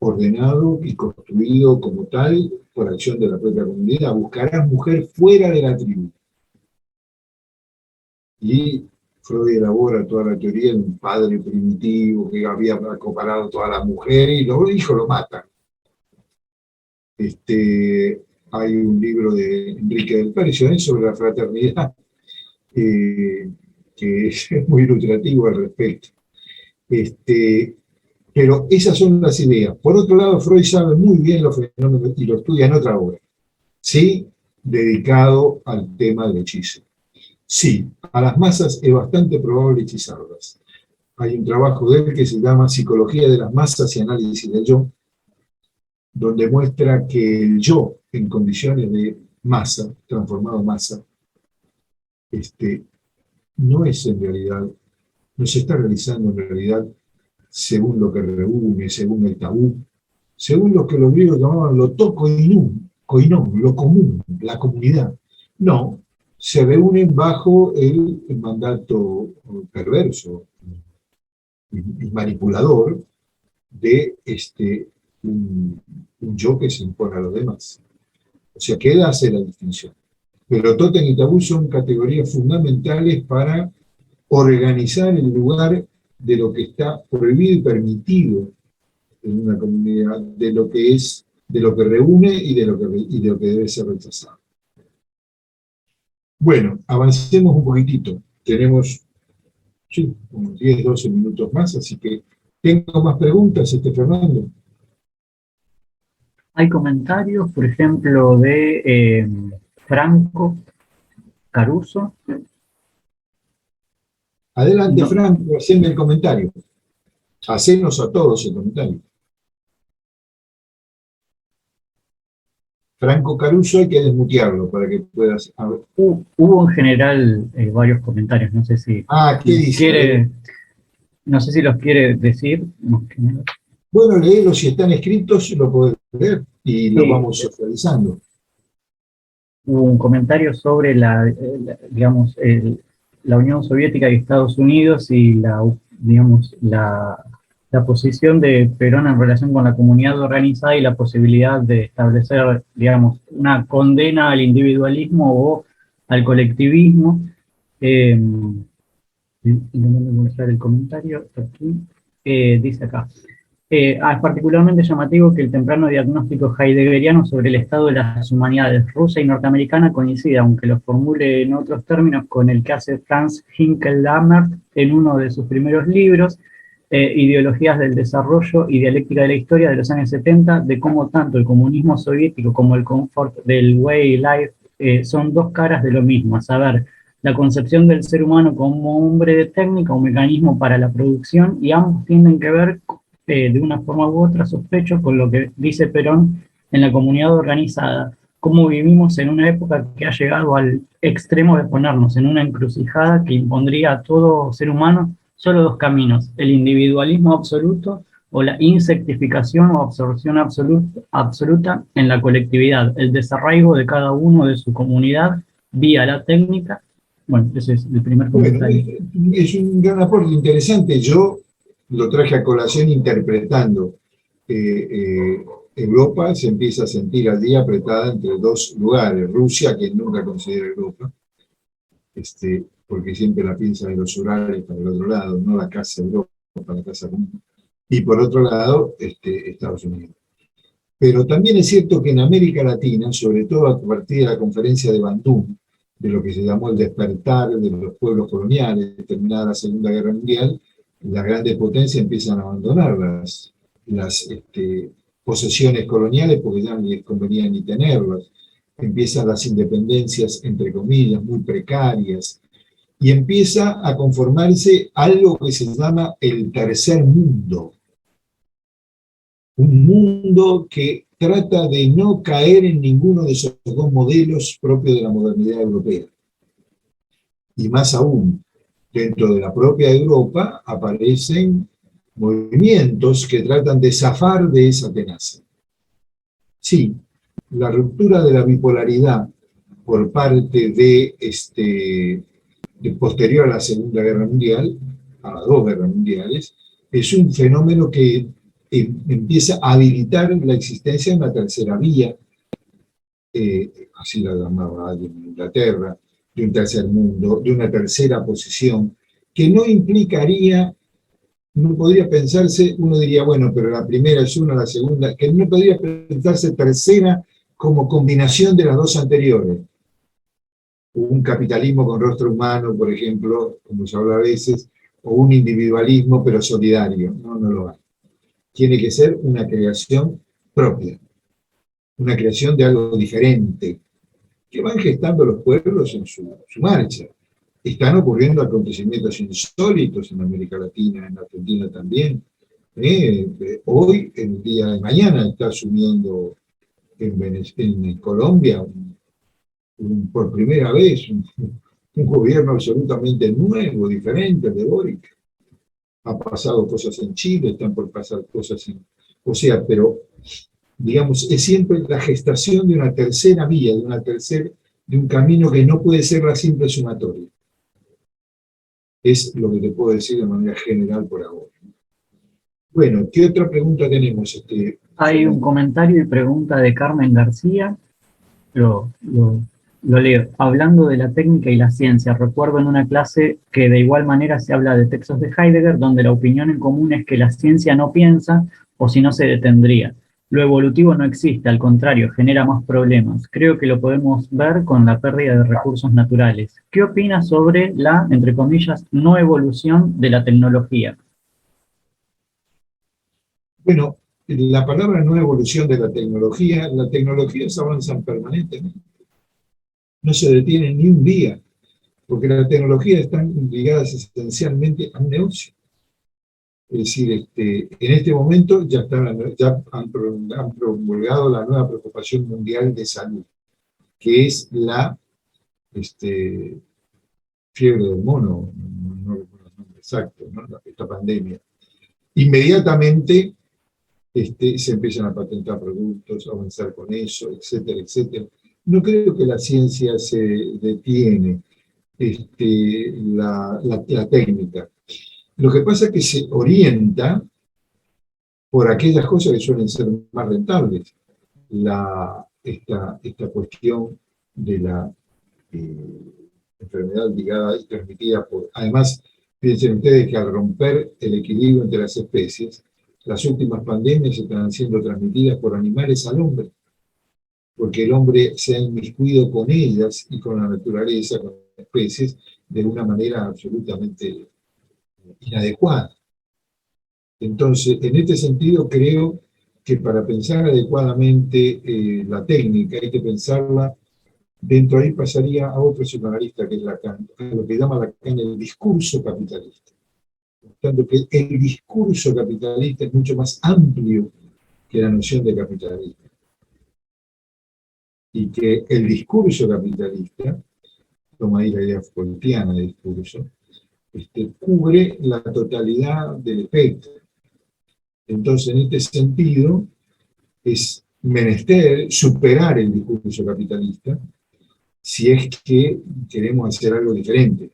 ordenado y construido como tal por acción de la propia comunidad. Buscarás mujer fuera de la tribu. Y Freud elabora toda la teoría de un padre primitivo que había acoparado todas las mujeres y los hijos lo matan. Hay un libro de Enrique del Percio sobre la fraternidad que es muy ilustrativo al respecto. Pero esas son las ideas. Por otro lado, Freud sabe muy bien los fenómenos y lo estudia en otra obra, sí, dedicado al tema del hechizo. Sí, a las masas es bastante probable hechizarlas. Hay un trabajo de él que se llama Psicología de las masas y análisis del yo, donde muestra que el yo en condiciones de masa, transformado en masa, no es en realidad, no se está realizando en realidad según lo que reúne, según el tabú, según lo que los griegos llamaban lo to koinón, lo común, la comunidad. No, se reúnen bajo el mandato perverso y manipulador de un yo que se impone a los demás. O sea, queda hacer la distinción. Pero tótem y tabú son categorías fundamentales para organizar el lugar de lo que está prohibido y permitido en una comunidad, de lo que es, de lo que reúne y de lo que debe ser rechazado. Bueno, avancemos un poquitito. Tenemos unos 10, 12 minutos más, así que tengo más preguntas, Fernando. Hay comentarios, por ejemplo, de Franco Caruso. Adelante, No. Franco, haceme el comentario. Hacenos a todos el comentario. Franco Caruso hay que desmutearlo para que puedas... Hubo en general varios comentarios, no sé si ¿Qué dice? No sé si los quiere decir. Bueno, léelo, si están escritos lo podés leer y lo vamos socializando. Hubo un comentario sobre digamos, la Unión Soviética y Estados Unidos y la posición de Perón en relación con la comunidad organizada y la posibilidad de establecer, digamos, una condena al individualismo o al colectivismo. Voy a mostrar el comentario aquí. Dice acá: Es particularmente llamativo que el temprano diagnóstico heideggeriano sobre el estado de las humanidades rusa y norteamericana coincida, aunque lo formule en otros términos, con el que hace Franz Hinckel-Lammert en uno de sus primeros libros, Ideologías del Desarrollo y Dialéctica de la Historia, de los años 70, de cómo tanto el comunismo soviético como el confort del way life son dos caras de lo mismo, a saber, la concepción del ser humano como hombre de técnica, un mecanismo para la producción, y ambos tienen que ver de una forma u otra, sospecho, con lo que dice Perón en la comunidad organizada, cómo vivimos en una época que ha llegado al extremo de ponernos en una encrucijada que impondría a todo ser humano solo dos caminos: el individualismo absoluto o la insectificación o absorción absoluta en la colectividad, el desarraigo de cada uno de su comunidad vía la técnica. Bueno, ese es el primer Bueno, comentario. es un gran aporte interesante. Yo lo traje a colación interpretando. Europa se empieza a sentir allí apretada entre dos lugares. Rusia, que nunca considera Europa, porque siempre la piensa de los Urales para el otro lado, no la casa Europa, la casa común. Y por otro lado, Estados Unidos. Pero también es cierto que en América Latina, sobre todo a partir de la conferencia de Bandung, de lo que se llamó el despertar de los pueblos coloniales, terminada la Segunda Guerra Mundial, las grandes potencias empiezan a abandonar las posesiones coloniales porque ya no les convenía ni tenerlas. Empiezan las independencias, entre comillas, muy precarias, y empieza a conformarse algo que se llama el tercer mundo. Un mundo que trata de no caer en ninguno de esos dos modelos propios de la modernidad europea. Y más aún, dentro de la propia Europa aparecen movimientos que tratan de zafar de esa tenaza. Sí, la ruptura de la bipolaridad por parte de posterior a la Segunda Guerra Mundial, a las dos guerras mundiales, es un fenómeno que empieza a habilitar la existencia de una tercera vía, así la llamaba alguien en Inglaterra, de un tercer mundo, de una tercera posición, que no implicaría, no podría pensarse, uno diría, bueno, pero la primera es una, la segunda, que no podría pensarse tercera como combinación de las dos anteriores. Un capitalismo con rostro humano, por ejemplo, como se habla a veces, o un individualismo pero solidario. No, no lo hay. Tiene que ser una creación propia, una creación de algo diferente, que van gestando los pueblos en su marcha. Están ocurriendo acontecimientos insólitos en América Latina, en Argentina también. Hoy, en el día de mañana, está asumiendo en Colombia por primera vez un gobierno absolutamente nuevo, diferente al de Boric. Han pasado cosas en Chile, están por pasar cosas en... O sea, pero, digamos, es siempre la gestación de una tercera vía, de un camino que no puede ser la simple sumatoria. Es lo que te puedo decir de manera general por ahora. Bueno, ¿qué otra pregunta tenemos? Hay un comentario y pregunta de Carmen García. Lo leo. Hablando de la técnica y la ciencia, recuerdo en una clase que de igual manera se habla de textos de Heidegger, donde la opinión en común es que la ciencia no piensa, o si no se detendría. Lo evolutivo no existe, al contrario, genera más problemas. Creo que lo podemos ver con la pérdida de recursos naturales. ¿Qué opina sobre la, entre comillas, no evolución de la tecnología? Bueno, la palabra no evolución de la tecnología, las tecnologías avanzan permanentemente. No se detienen ni un día, porque las tecnologías están ligadas esencialmente a un negocio. Es decir, en este momento ya han promulgado la nueva preocupación mundial de salud, que es la fiebre del mono, no recuerdo el nombre exacto, ¿no? Esta pandemia. Inmediatamente se empiezan a patentar productos, a avanzar con eso, etcétera, etcétera. No creo que la ciencia se detiene, la técnica. Lo que pasa es que se orienta por aquellas cosas que suelen ser más rentables. Esta cuestión de la enfermedad ligada y transmitida por... Además, piensen ustedes que al romper el equilibrio entre las especies, Las últimas pandemias están siendo transmitidas por animales al hombre, porque el hombre se ha inmiscuido con ellas y con la naturaleza, con las especies, de una manera absolutamente inadecuada. Entonces, en este sentido, creo que para pensar adecuadamente la técnica hay que pensarla dentro. Ahí pasaría a otro psicoanalista que es Lacan, a lo que llama Lacan el discurso capitalista. Tanto que el discurso capitalista es mucho más amplio que la noción de capitalismo. Y que el discurso capitalista, toma ahí la idea Foucaultiana de discurso, cubre la totalidad del espectro. Entonces, en este sentido, es menester superar el discurso capitalista si es que queremos hacer algo diferente.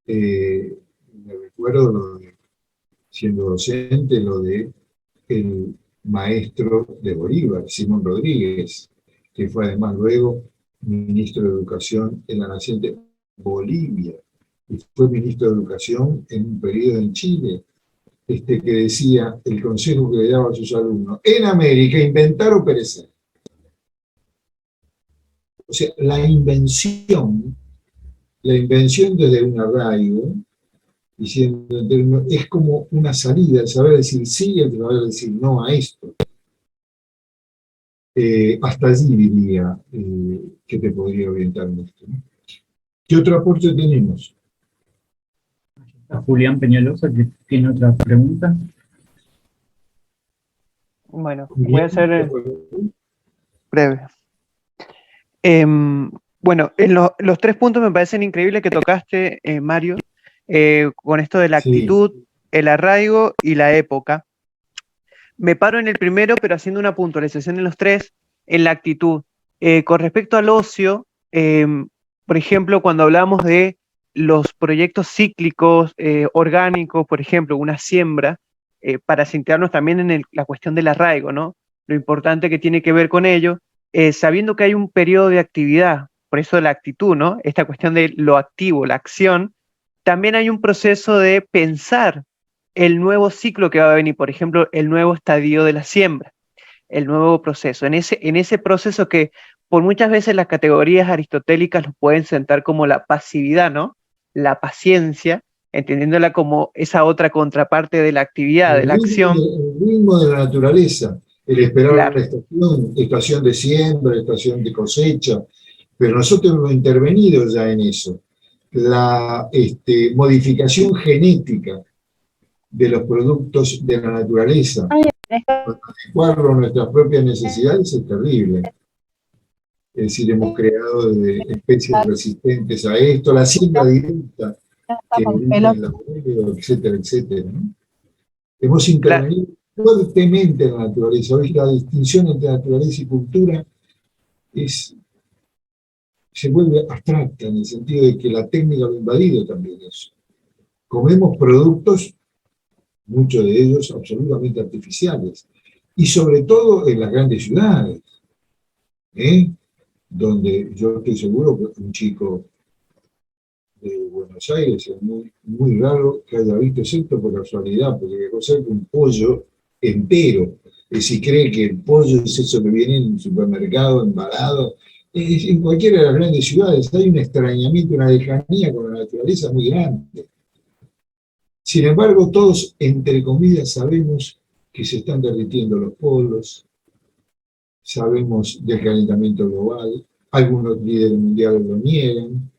Me recuerdo, siendo docente, lo de el maestro de Bolívar, Simón Rodríguez, que fue además luego ministro de Educación en la naciente Bolivia, y fue ministro de Educación en un periodo en Chile, que decía el consejo que le daba a sus alumnos: en América, inventar o perecer. O sea, la invención desde un arraigo, diciendo, es como una salida, el saber decir sí y el saber decir no a esto. Hasta allí diría que te podría orientar en esto, ¿no? ¿Qué otro aporte tenemos? A Julián Peñalosa, que tiene otra pregunta. Bueno, voy a ser breve. Bueno, en los 3 puntos me parecen increíbles que tocaste, Mario, con esto de la actitud, sí, el arraigo y la época. Me paro en el primero, pero haciendo una puntualización en los 3, en la actitud. Con respecto al ocio, por ejemplo, cuando hablamos de los proyectos cíclicos, orgánicos, por ejemplo, una siembra, para centrarnos también en la cuestión del arraigo, ¿no? Lo importante que tiene que ver con ello, sabiendo que hay un periodo de actividad, por eso la actitud, ¿no? Esta cuestión de lo activo, la acción, también hay un proceso de pensar el nuevo ciclo que va a venir, por ejemplo, el nuevo estadio de la siembra, el nuevo proceso, en ese proceso que por muchas veces las categorías aristotélicas lo pueden sentar como la pasividad, ¿no? La paciencia, entendiéndola como esa otra contraparte de la actividad, de la acción. El ritmo de la naturaleza, el esperar, claro, la estación de siembra, la estación de cosecha, pero nosotros hemos intervenido ya en eso. La modificación genética de los productos de la naturaleza, para adecuarlo a nuestras propias necesidades, es terrible. Es decir, hemos creado especies resistentes a esto, la siembra directa, que etcétera, etcétera, ¿no? Hemos intervenido fuertemente en la naturaleza. Hoy la distinción entre naturaleza y cultura se vuelve abstracta, en el sentido de que la técnica lo ha invadido también eso. Comemos productos, muchos de ellos absolutamente artificiales, y sobre todo en las grandes ciudades, donde yo estoy seguro que un chico de Buenos Aires es muy, muy raro que haya visto, excepto por casualidad, porque conserva un pollo entero, si cree que el pollo es eso que viene en un supermercado embalado. En cualquiera de las grandes ciudades hay un extrañamiento, una lejanía con la naturaleza muy grande. Sin embargo, todos, entre comillas, sabemos que se están derritiendo los polos, sabemos del calentamiento global, algunos líderes mundiales lo niegan,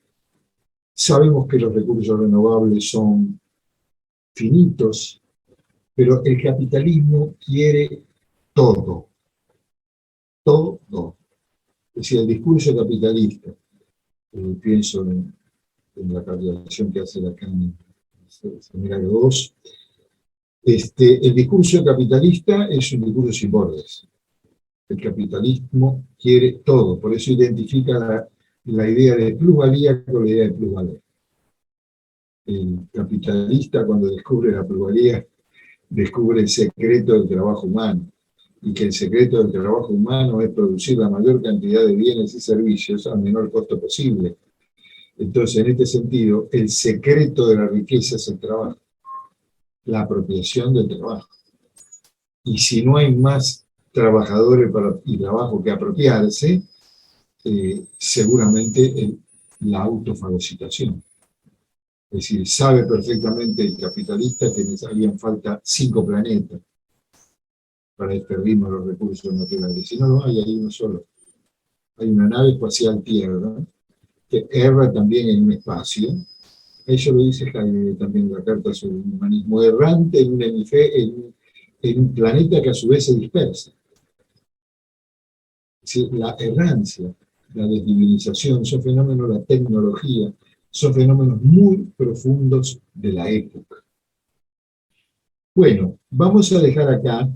sabemos que los recursos renovables son finitos, pero el capitalismo quiere todo, todo. Es decir, el discurso capitalista, pienso en la calculación que hace Lacan en Seminario 2, el discurso capitalista es un discurso sin bordes. El capitalismo quiere todo, por eso identifica la idea de plusvalía con la idea de plusvalía. El capitalista, cuando descubre la plusvalía, descubre el secreto del trabajo humano, y que el secreto del trabajo humano es producir la mayor cantidad de bienes y servicios al menor costo posible. Entonces, en este sentido, el secreto de la riqueza es el trabajo, la apropiación del trabajo. y si no hay más trabajadores y trabajo que apropiarse, seguramente la autofagocitación. Es decir, sabe perfectamente el capitalista que les harían falta 5 planetas para este ritmo de los recursos naturales. Si no lo hay, hay uno solo. Hay una nave espacial Tierra que erra también en un espacio. Eso lo dice Heidegger también en la carta sobre el humanismo, errante en un planeta que a su vez se dispersa. Es decir, la errancia, la desdivinización, son fenómenos de la tecnología, son fenómenos muy profundos de la época. Bueno, vamos a dejar acá.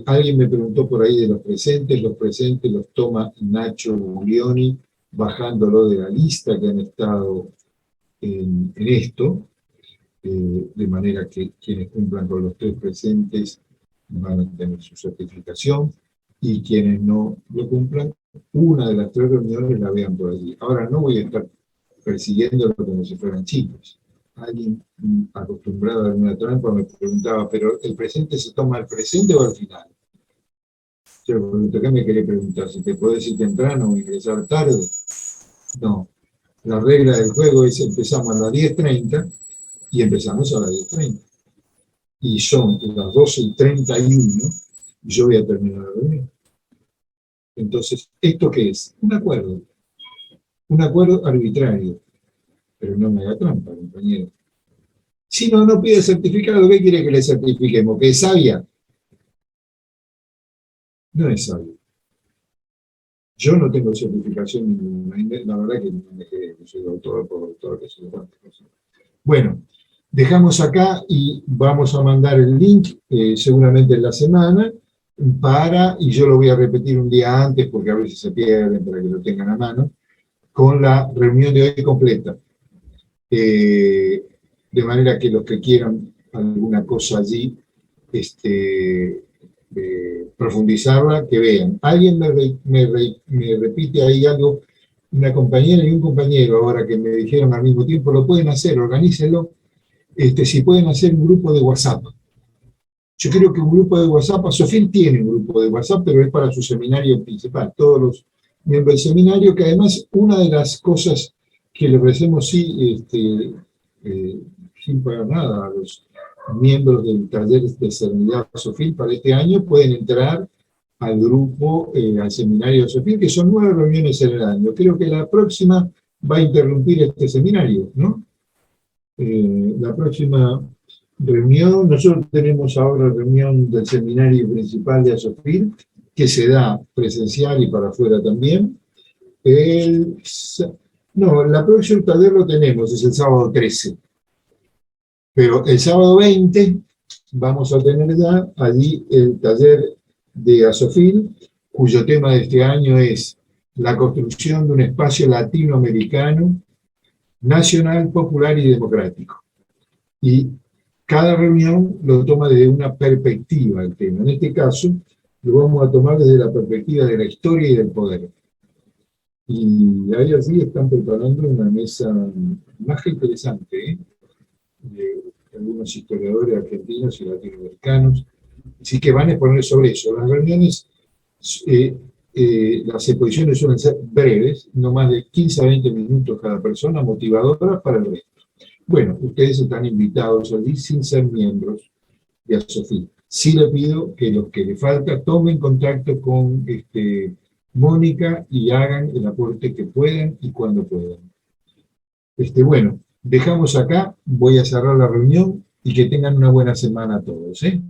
Alguien me preguntó por ahí de los presentes los toma Nacho Guglioni, bajándolo de la lista que han estado en esto, de manera que quienes cumplan con los 3 presentes van a tener su certificación, y quienes no lo cumplan, una de las 3 reuniones la vean por allí. Ahora no voy a estar persiguiéndolo como si fueran chicos. Alguien acostumbrado a una trampa me preguntaba, ¿pero el presente se toma al presente o al final? Yo le pregunto, ¿qué me quería preguntar? ¿Si te podés ir temprano o ingresar tarde? No. La regla del juego es empezamos a las 10:30 y empezamos a las 10:30. Y son las 12:31 y yo voy a terminar la reunión. Entonces, ¿esto qué es? Un acuerdo. Un acuerdo arbitrario. Pero no me haga trampa, compañero. Si no pide certificado, ¿qué quiere que le certifiquemos? ¿Que es sabia? No es sabia. Yo no tengo certificación ninguna. La verdad que no me quedé, no soy doctor, que soy cuántas cosas. Bueno, dejamos acá y vamos a mandar el link, seguramente en la semana, y yo lo voy a repetir un día antes, porque a veces se pierden para que lo tengan a mano, con la reunión de hoy completa. De manera que los que quieran alguna cosa allí, profundizarla, que vean. Alguien me repite ahí algo, una compañera y un compañero, ahora que me dijeron al mismo tiempo, lo pueden hacer, organícenlo, si pueden hacer un grupo de WhatsApp. Yo creo que un grupo de WhatsApp, Sofía tiene un grupo de WhatsApp, pero es para su seminario principal, todos los miembros del seminario, que además una de las cosas que le ofrecemos sin pagar nada a los miembros del taller de Serenidad Sofía para este año, pueden entrar al grupo, al seminario de Sofía, que son 9 reuniones en el año. Creo que la próxima va a interrumpir este seminario, ¿no? La próxima reunión, nosotros tenemos ahora reunión del seminario principal de Asofil, que se da presencial y para afuera también. La próxima taller lo tenemos, es el sábado 13. Pero el sábado 20 vamos a tener ya allí el taller de Asofil, cuyo tema de este año es la construcción de un espacio latinoamericano, nacional, popular y democrático. Y cada reunión lo toma desde una perspectiva el tema. En este caso, lo vamos a tomar desde la perspectiva de la historia y del poder. Y ahí así están preparando una mesa más que interesante, de algunos historiadores argentinos y latinoamericanos. Así que van a exponer sobre eso. Las reuniones, las exposiciones suelen ser breves, no más de 15 a 20 minutos cada persona, motivadoras para el resto. Bueno, ustedes están invitados allí sin ser miembros de Asofil. Sí le pido que los que le falta tomen contacto con Mónica y hagan el aporte que puedan y cuando puedan. Bueno, dejamos acá, voy a cerrar la reunión y que tengan una buena semana a todos, ¿eh?